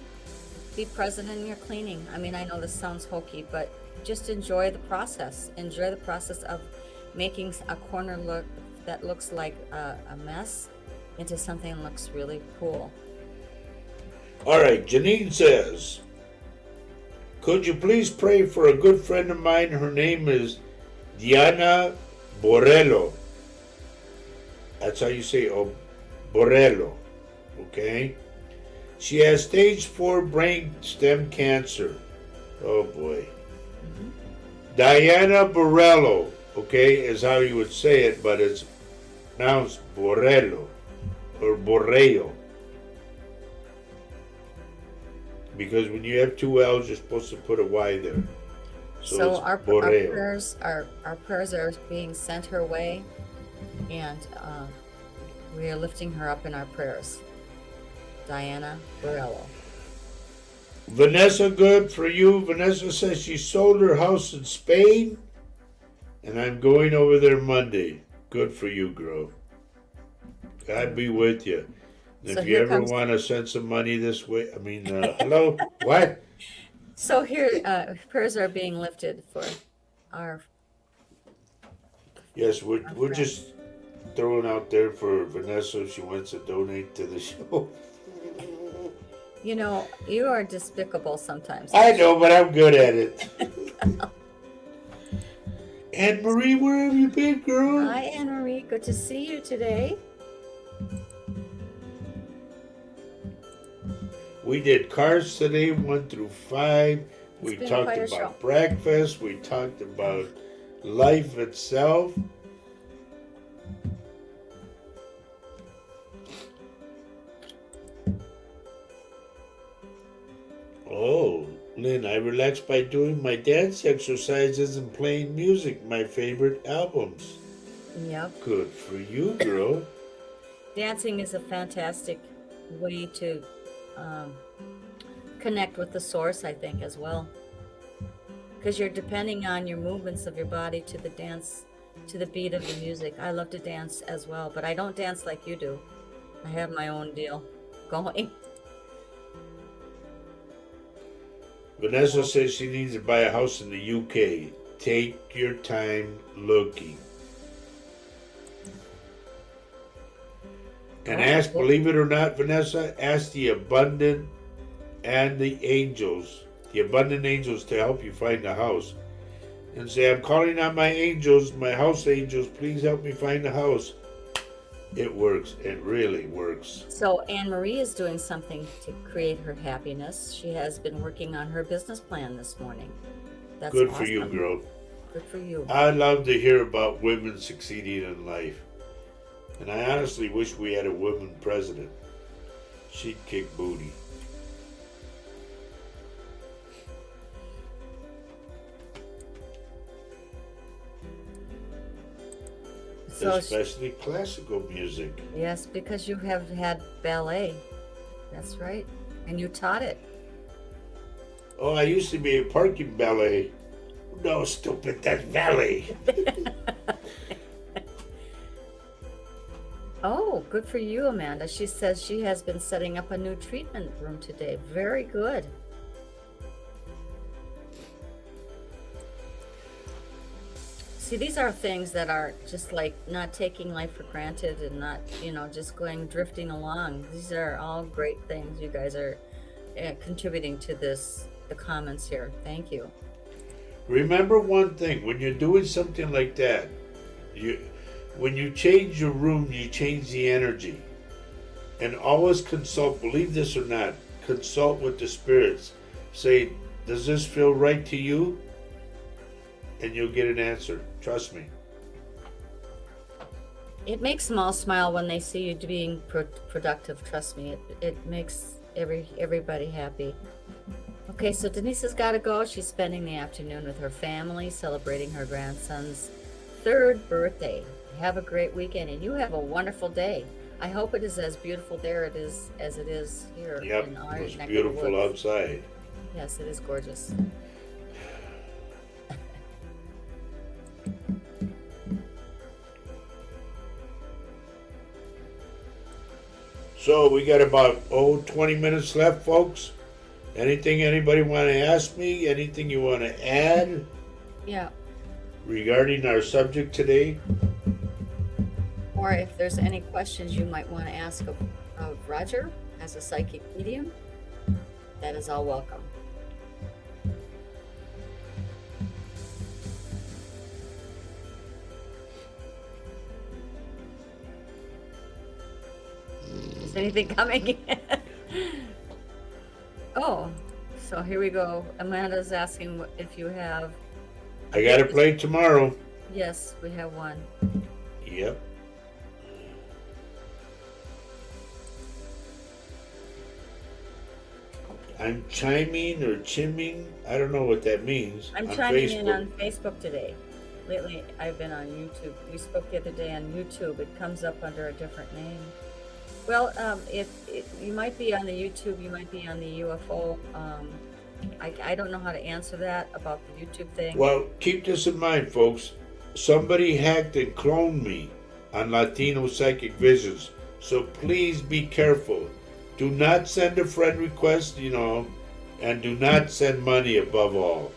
be present in your cleaning. I mean, I know this sounds hokey, but just enjoy the process. Enjoy the process of making a corner look that looks like a mess into something that looks really cool. All right, Janine says, could you please pray for a good friend of mine? Her name is Diana Borrello. That's how you say, Borrello. Okay? She has stage 4 brain stem cancer. Oh boy. Mm-hmm. Diana Borrello, okay, is how you would say it, but it's pronounced Borrello or Borrello. Because when you have two L's, you're supposed to put a Y there. So it's our Borrello. prayers are being sent her way, and we are lifting her up in our prayers. Diana Borrello. Vanessa, good for you. Vanessa says she sold her house in Spain, and I'm going over there Monday. Good for you, girl. God be with you. And So if you here ever comes- want to send some money this way, hello? What? So here, prayers are being lifted for our. Yes, we're just throwing out there for Vanessa if she wants to donate to the show. You know, you are despicable sometimes. I know, but I'm good at it. Anne Marie, where have you been, girl? Hi, Anne Marie. Good to see you today. We did cars today, 1 through 5. We been talked quite a about show. breakfast. We talked about life itself. Oh, Lynn, I relax by doing my dance exercises and playing music, my favorite albums. Yep. Good for you, girl. Dancing is a fantastic way to connect with the source, I think, as well. Because you're depending on your movements of your body to the dance, to the beat of the music. I love to dance as well, but I don't dance like you do. I have my own deal going. Vanessa says she needs to buy a house in the UK. Take your time looking. And ask, believe it or not, Vanessa, ask the abundant and the angels, to help you find a house. And say, I'm calling on my angels, my house angels, please help me find a house. It works. It really works. So Anne Marie is doing something to create her happiness. She has been working on her business plan this morning. That's Good awesome. for you, girl. Good for you. I love to hear about women succeeding in life. And I honestly wish we had a woman president. She'd kick booty. So Especially classical music. yes, because you have had ballet. That's right. And you taught it. Oh, I used to be a parking ballet. No, stupid, that's ballet. Oh, good for you, Amanda. She says she has been setting up a new treatment room today. Very good. See, these are things that are just like not taking life for granted and not, just drifting along. These are all great things. You guys are contributing to the comments here. Thank you. Remember one thing, when you're doing something like that, when you change your room, you change the energy. And always consult, believe this or not, consult with the spirits. Say, does this feel right to you? And you'll get an answer. Trust me. It makes them all smile when they see you being productive. Trust me, it makes everybody happy. Okay, so Denise has got to go. She's spending the afternoon with her family, celebrating her grandson's 3rd birthday. Have a great weekend, and you have a wonderful day. I hope it is as beautiful there as it is here Yep, in our it was neck of the beautiful woods. outside. Yes, it is gorgeous. So we got about 20 minutes left, folks. Anything anybody want to ask me? Anything you want to add Yeah. regarding our subject today? Or if there's any questions you might want to ask of Roger as a psychic medium, that is all welcome. Is anything coming? Oh, so here we go. Amanda's asking if you have. I got to play tomorrow. Yes, we have one. Yep. I'm chiming or chimming. I don't know what that means. I'm on chiming Facebook. in on Facebook today. Lately, I've been on YouTube. We spoke the other day on YouTube. It comes up under a different name. Well, if you might be on the YouTube, you might be on the UFO. I don't know how to answer that about the YouTube thing. Well, keep this in mind, folks. Somebody hacked and cloned me on Latino Psychic Visions. So please be careful. Do not send a friend request, and do not send money above all.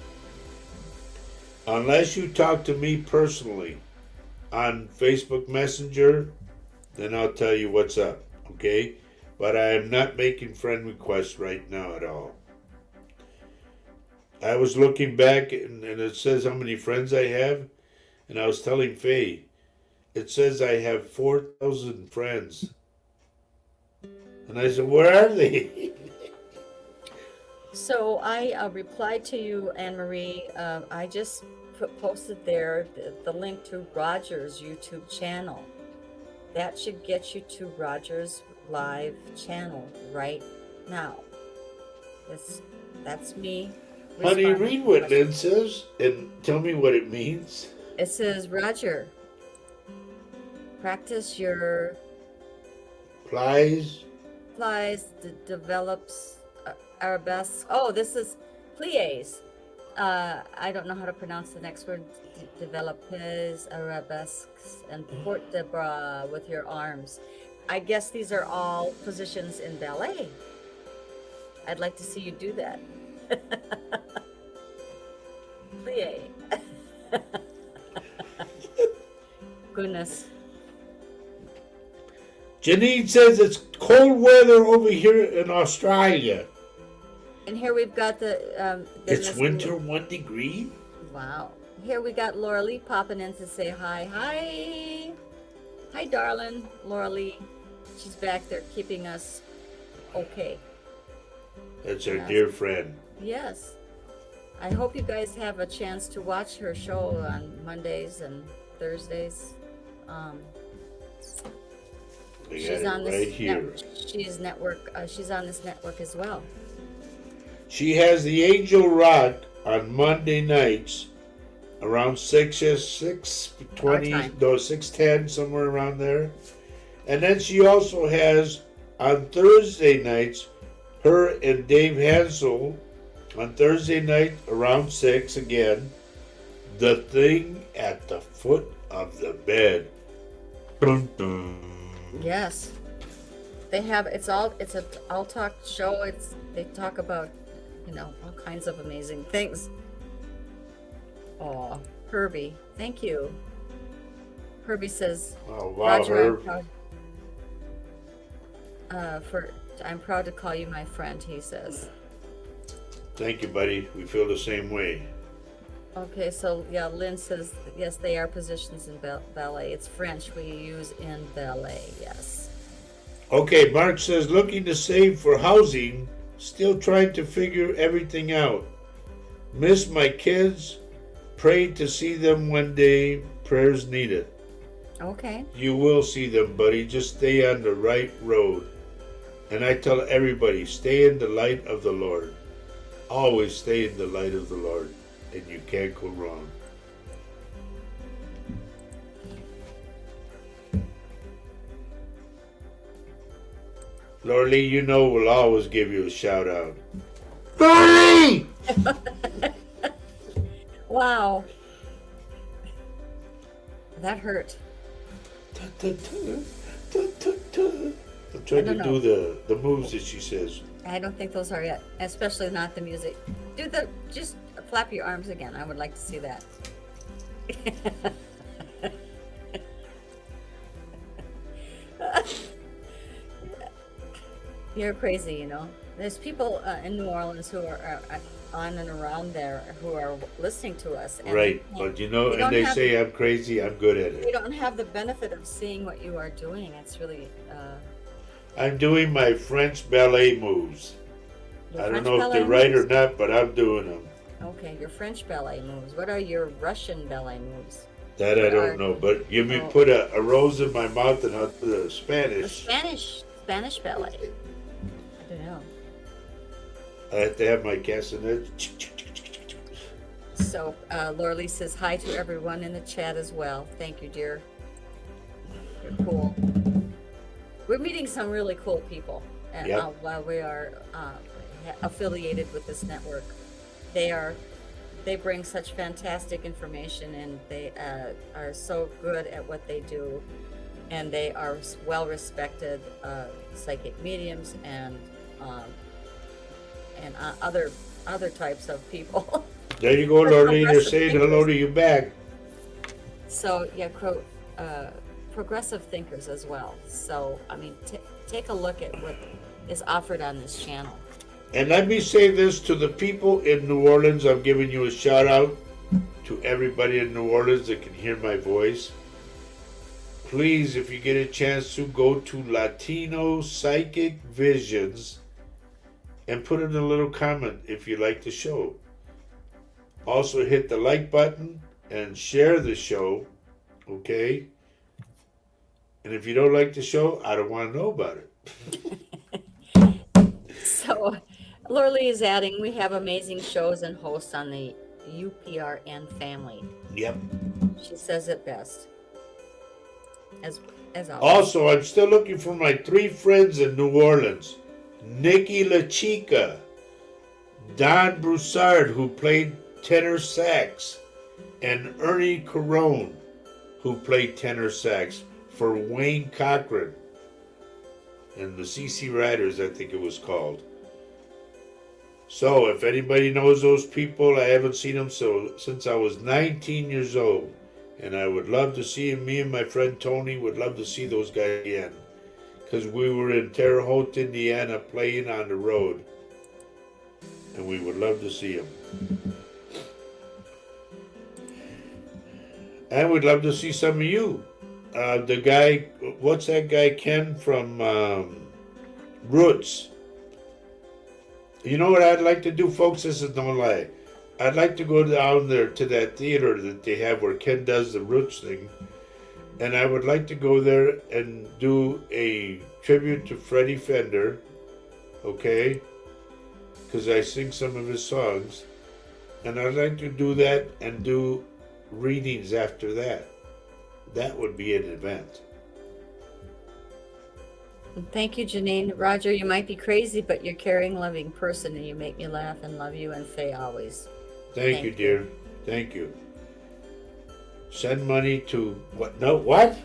Unless you talk to me personally on Facebook Messenger, then I'll tell you what's up, okay? but I am not making friend requests right now at all. I was looking back and it says how many friends I have, and I was telling Faye, it says I have 4,000 friends. And I said, where are they? So I replied to you, Anne Marie. I just posted there the link to Roger's YouTube channel. That should get you to Roger's live channel right now. That's me. Honey, responding read to what questions. Lynn says and tell me what it means. It says, Roger, practice your Plies. develops arabesque. Oh, this is plies. I don't know how to pronounce the next word. Developes, arabesques, and port de bras with your arms. I guess these are all positions in ballet. I'd like to see you do that. Plie. Goodness. Janine says it's cold weather over here in Australia. And here we've got the It's Miss- winter 1 degree? Wow. Here we got Laura Lee popping in to say hi. Hi. Hi, darling. Laura Lee. She's back there keeping us okay. That's our Yes. dear friend. Yes. I hope you guys have a chance to watch her show on Mondays and Thursdays. We She's got it on right this here. she's on this network as well. She has the Angel Rock on Monday nights around 6:20, Our time. no 6:10, somewhere around there. And then she also has on Thursday nights her and Dave Hansel on Thursday night around 6 again. The Thing at the Foot of the Bed. Dun, dun. Yes. They have it's a all talk show. They talk about, all kinds of amazing things. Oh, Herbie, thank you. Herbie says, Oh wow, Roger, Herb. I'm proud to call you my friend, he says. Thank you, buddy. We feel the same way. Okay, so yeah, Lynn says, yes, they are positions in ballet. It's French we use in ballet, yes. Okay, Mark says looking to save for housing, still trying to figure everything out. Miss my kids, prayed to see them one day, prayers needed. Okay. You will see them, buddy. Just stay on the right road. And I tell everybody, stay in the light of the Lord. Always stay in the light of the Lord, and you can't go wrong. Lord Lee, you know we'll always give you a shout out. Lord Lee! Wow. That hurt. I'm trying to don't do the moves that she says. I don't think those are yet, especially not the music. Just flap your arms again. I would like to see that. You're crazy, There's people in New Orleans who are on and around there who are listening to us. And Right, but they and don't they have- say I'm crazy, I'm good at they it. don't have the benefit of seeing what you are doing. It's really I'm doing my French ballet moves. your I don't French know if ballet they're right or moves? not, but I'm doing them. Okay, your French ballet moves. What are your Russian ballet moves? That I What don't are- know, but give me Oh. put a rose in my mouth and I'll do the The Spanish. Spanish ballet. I don't know. I have to have my castanet. So Laura Lee says hi to everyone in the chat as well. Thank you, dear. You're cool. We're meeting some really cool people Yep. while we are affiliated with this network. They bring such fantastic information, and they are so good at what they do, and they are well respected psychic mediums and other types of people. There you go, Lorraine. They're saying hello to you back. So yeah, progressive thinkers as well. So I mean, take a look at what is offered on this channel. And let me say this to the people in New Orleans. I'm giving you a shout out to everybody in New Orleans that can hear my voice. Please, if you get a chance to, go to Latino Psychic Visions and put in a little comment if you like the show. Also hit the like button and share the show, okay? And if you don't like the show, I don't want to know about it. So, Lorley is adding, we have amazing shows and hosts on the UPRN family. Yep. She says it best. As always. Also, I'm still looking for my 3 friends in New Orleans. Nikki La Chica, Don Broussard, who played tenor sax, and Ernie Carone, who played tenor sax for Wayne Cochran and the CC Riders, I think it was called. So, if anybody knows those people, I haven't seen them since I was 19 years old. And I would love to see him. Me and my friend Tony would love to see those guys again. Because we were in Terre Haute, Indiana, playing on the road. And we would love to see them. And we'd love to see some of you. The guy, what's that guy, Ken from Roots? You know what I'd like to do, folks? This is no lie. I'd like to go down there to that theater that they have where Ken does the Roots thing. And I would like to go there and do a tribute to Freddie Fender, okay? Because I sing some of his songs. And I'd like to do that and do readings after that. That would be an event. Thank you, Janine. Roger, you might be crazy, but you're a caring, loving person, and you make me laugh and love you, and Faye always. Thank you, dear. Thank you. Send money to what? No, what?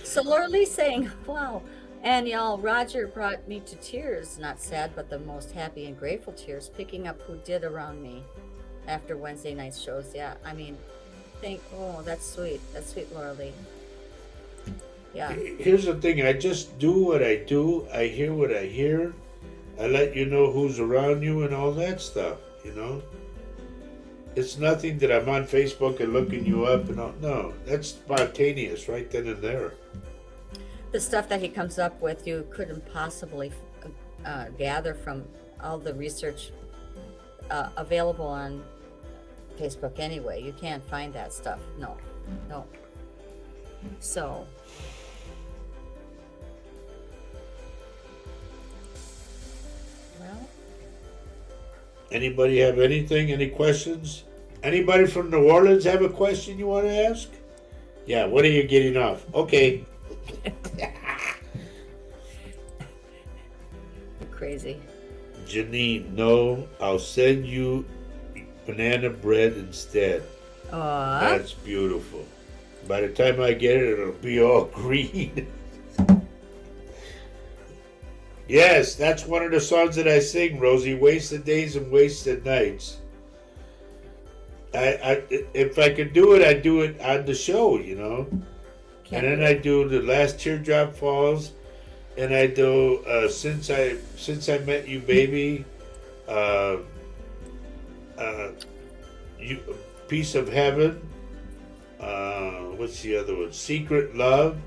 So Lorley's saying, wow. And y'all, Roger brought me to tears, not sad, but the most happy and grateful tears, picking up who did around me after Wednesday night shows. Yeah, I mean, oh, that's sweet. That's sweet, Lorley. Yeah. Here's the thing. I just do what I do. I hear what I hear. I let you know who's around you and all that stuff, you know? It's nothing that I'm on Facebook and looking you up and all. No, that's spontaneous right then and there. The stuff that he comes up with, you couldn't possibly gather from all the research available on Facebook anyway. You can't find that stuff. No. So. Well. Anybody have anything? Any questions? Anybody from New Orleans have a question you want to ask? Yeah, what are you getting off? Okay. Crazy. Janine, no, I'll send you banana bread instead. Aww. That's beautiful. By the time I get it, it'll be all green. Yes, that's one of the songs that I sing, Rosie. Wasted days and wasted nights. If I could do it, I'd do it on the show, you know. And then I do The Last Teardrop Falls, and I do Since I Met You, Baby, Piece of Heaven. What's the other one? Secret Love.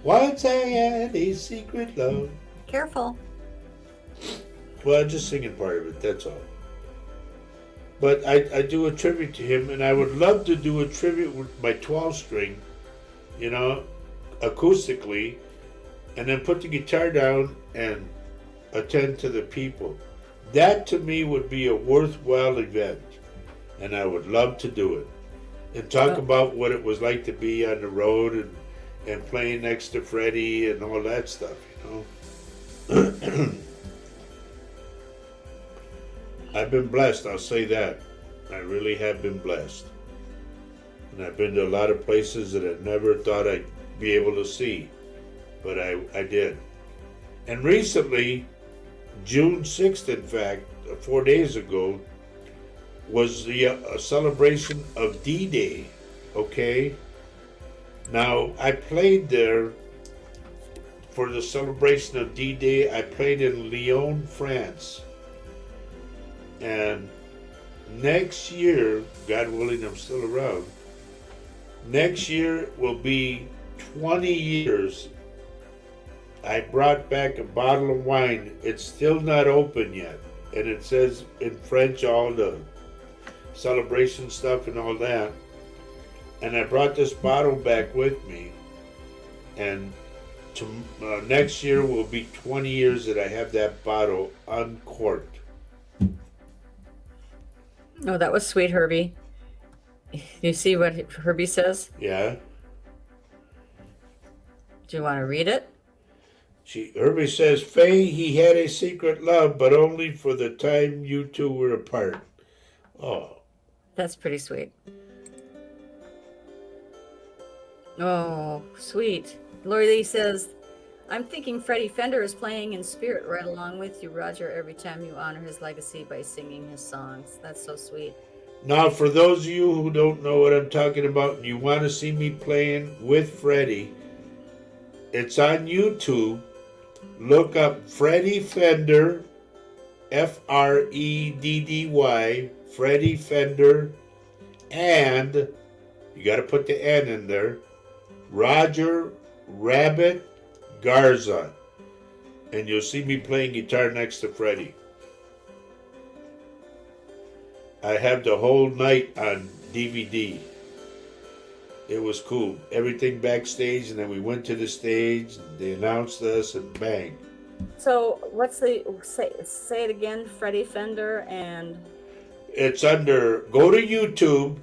Once I had a secret love. Careful. Well, I'm just singing part of it, that's all. But I do a tribute to him, and I would love to do a tribute with my 12-string, you know, acoustically, and then put the guitar down and attend to the people. That, to me, would be a worthwhile event, and I would love to do it. And talk about what it was like to be on the road and playing next to Freddie and all that stuff, you know. I've been blessed, I'll say that. I really have been blessed. And I've been to a lot of places that I never thought I'd be able to see. But I did. And recently, June 6th, in fact, 4 days ago, was the celebration of D-Day, okay? Now, I played there for the celebration of D-Day, I played in Lyon, France. And next year, God willing, I'm still around. Next year will be 20 years. I brought back a bottle of wine. It's still not open yet. And it says in French all the celebration stuff and all that. And I brought this bottle back with me. And next year will be 20 years that I have that bottle uncorked. Oh, that was sweet, Herbie. You see what Herbie says? Yeah. Do you want to read it? Herbie says, Faye, he had a secret love, but only for the time you two were apart. Oh. That's pretty sweet. Oh, sweet. Lori Lee says, I'm thinking Freddie Fender is playing in spirit right along with you, Roger, every time you honor his legacy by singing his songs. That's so sweet. Now, for those of you who don't know what I'm talking about and you want to see me playing with Freddie, it's on YouTube. Look up Freddie Fender, Freddy, Freddie Fender, and you got to put the N in there, Roger Rabbit Garza, and you'll see me playing guitar next to Freddie. I have the whole night on DVD. It was cool. Everything backstage, and then we went to the stage, and they announced us, and bang. So what's the, say it again, Freddie Fender and... It's under, go to YouTube,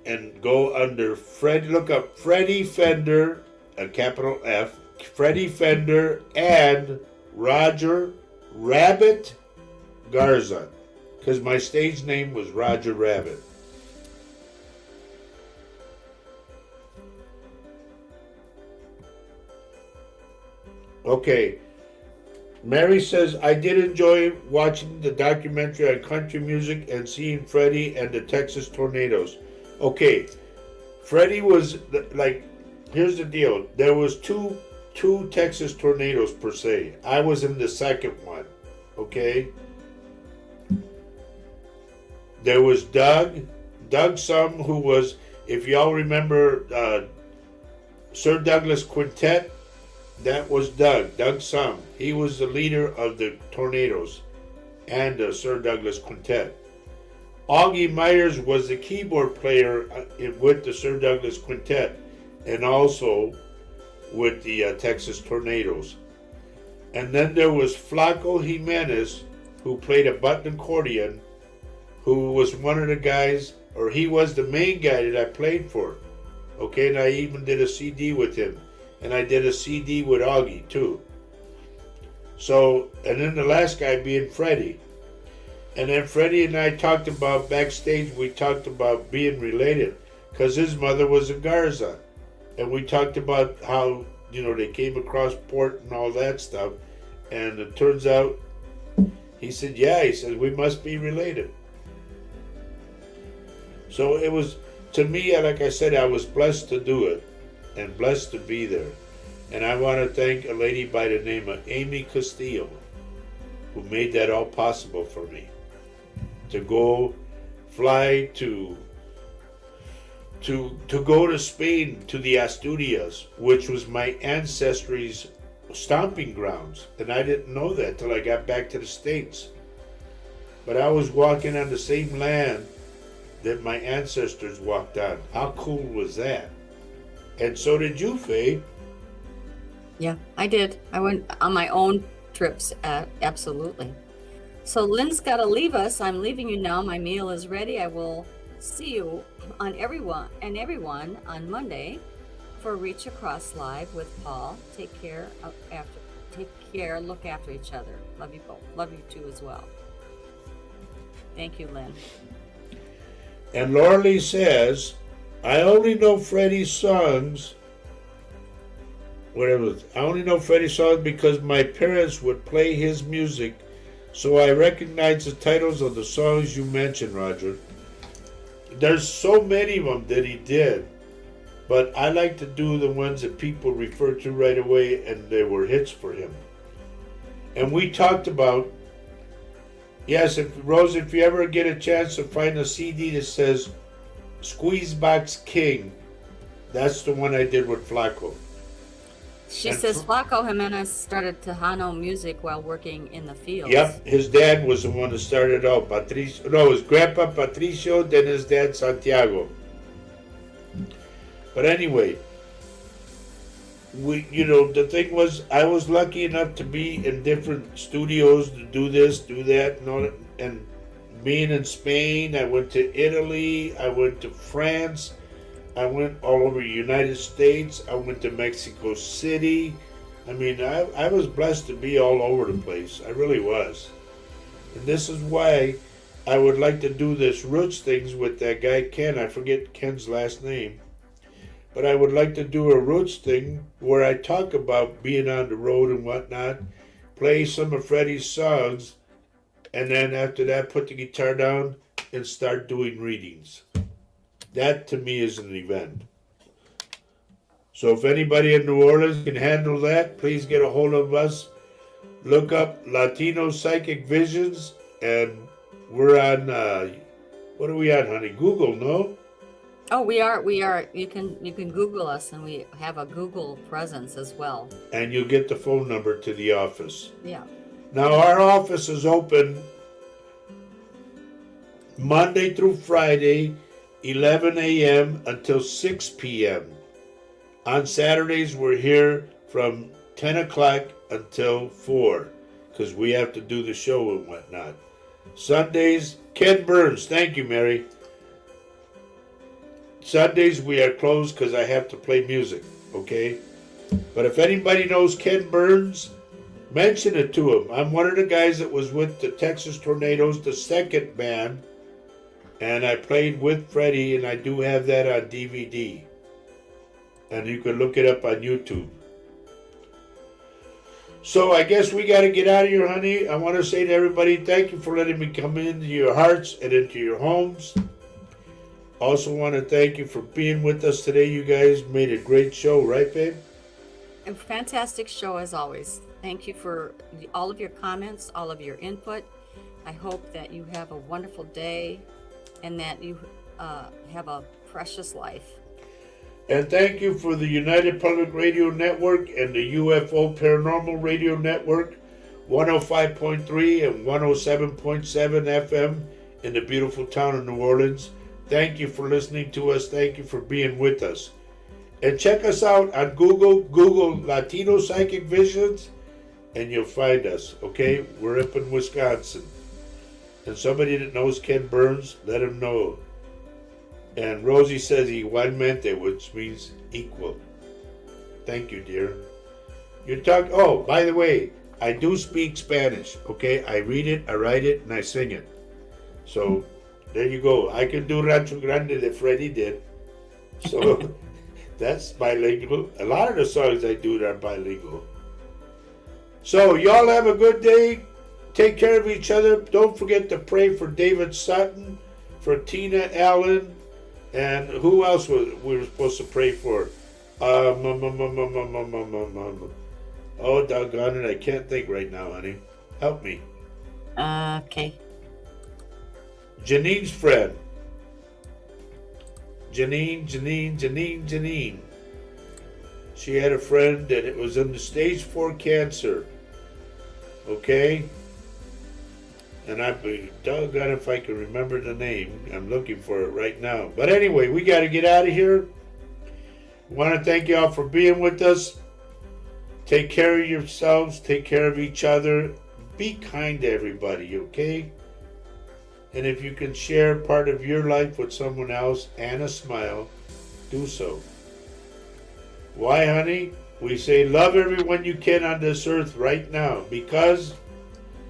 and go under look up Freddie Fender, a capital F, Freddie Fender, and Roger Rabbit Garza. Because my stage name was Roger Rabbit. Okay. Mary says, I did enjoy watching the documentary on country music and seeing Freddie and the Texas Tornadoes. Okay. Freddie was, like, here's the deal. There was two Texas Tornadoes per se. I was in the second one. Okay. There was Doug Sum, who was, if y'all remember, Sir Douglas Quintet, that was Doug Sum. He was the leader of the Tornadoes and the Sir Douglas Quintet. Augie Myers was the keyboard player with the Sir Douglas Quintet and also with the Texas Tornadoes. And then there was Flaco Jimenez, who played a button accordion, who was one of the guys, or he was the main guy that I played for. Okay, and I even did a CD with him. And I did a CD with Augie, too. So, and then the last guy being Freddie. And then Freddie and I talked about, backstage, we talked about being related. Because his mother was a Garza. And we talked about how, they came across port and all that stuff. And it turns out, he said, yeah, he said, we must be related. So it was, to me, like I said, I was blessed to do it and blessed to be there. And I want to thank a lady by the name of Amy Castillo, who made that all possible for me. To go fly to go to Spain, to the Asturias, which was my ancestry's stomping grounds. And I didn't know that till I got back to the States. But I was walking on the same land that my ancestors walked on. How cool was that? And so did you, Faye. Yeah, I did. I went on my own trips, absolutely. So Lynn's got to leave us. I'm leaving you now. My meal is ready. I will see you on everyone on Monday for Reach Across Live with Paul. Take care. Look after each other. Love you both. Love you too as well. Thank you, Lynn. And Laura Lee says, I only know Freddie's songs. I only know Freddie's songs because my parents would play his music, so I recognize the titles of the songs you mentioned, Roger. There's so many of them that he did, but I like to do the ones that people refer to right away and they were hits for him. And we talked about, yes, if Rose, if you ever get a chance to find a CD that says Squeezebox King, that's the one I did with Flaco. She And says Flaco Jimenez started Tejano music while working in the fields. Yep, his dad was the one that started out. Patricio, no, his grandpa Patricio, then his dad Santiago. But anyway, the thing was, I was lucky enough to be in different studios to do this, do that, and all that. And being in Spain, I went to Italy, I went to France, I went all over the United States, I went to Mexico City. I mean, I was blessed to be all over the place. I really was. And this is why I would like to do this roots things with that guy Ken. I forget Ken's last name. But I would like to do a roots thing where I talk about being on the road and whatnot, play some of Freddie's songs, and then after that put the guitar down and start doing readings. That to me is an event. So if anybody in New Orleans can handle that, please get a hold of us. Look up Latino Psychic Visions, and we're on, what are we on, honey? Google, no? Oh, we are. You can Google us, and we have a Google presence as well. And you'll get the phone number to the office. Yeah. Now our office is open Monday through Friday, 11 a.m. until 6 p.m. On Saturdays, we're here from 10 o'clock until 4 because we have to do the show and whatnot. Sundays, Ken Burns, thank you, Mary. Sundays, we are closed because I have to play music, okay? But if anybody knows Ken Burns, mention it to him. I'm one of the guys that was with the Texas Tornadoes, the second band, and I played with Freddie, and I do have that on DVD. And you can look it up on YouTube. So I guess we got to get out of here, honey. I want to say to everybody, thank you for letting me come into your hearts and into your homes. Also want to thank you for being with us today. You guys made a great show, right, babe? A fantastic show as always. Thank you for all of your comments, all of your input. I hope that you have a wonderful day and that you have a precious life. And thank you for the United Public Radio Network and the UFO Paranormal Radio Network, 105.3 and 107.7 FM in the beautiful town of New Orleans. Thank you for listening to us. Thank you for being with us. And check us out on Google Latino Psychic Visions, and you'll find us, okay? We're up in Wisconsin. And somebody that knows Ken Burns, let him know. And Rosie says igualmente, which means equal. Thank you, dear. Oh, by the way, I do speak Spanish, okay? I read it, I write it, and I sing it. So, there you go. I can do Rancho Grande that Freddie did. So, that's bilingual. A lot of the songs I do are bilingual. So, y'all have a good day. Take care of each other. Don't forget to pray for David Sutton, for Tina Allen, and who else we were supposed to pray for? Oh, doggone it. I can't think right now, honey. Help me. Okay. Janine's friend. Janine. She had a friend that it was in the stage 4 cancer. Okay? And I'd be doggone if I can remember the name. I'm looking for it right now. But anyway, we got to get out of here. I want to thank y'all for being with us. Take care of yourselves. Take care of each other. Be kind to everybody, okay? And if you can share part of your life with someone else and a smile, do so. Why, honey? We say love everyone you can on this earth right now, because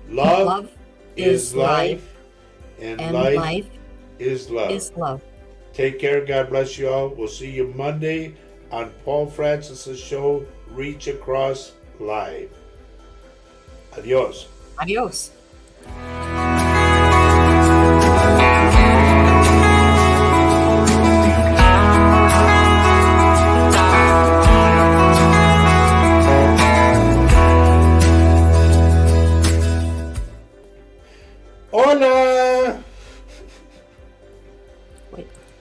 love is life, and life is love. Take care. God bless you all. We'll see you Monday on Paul Francis's show, Reach Across Live. Adios. Adios.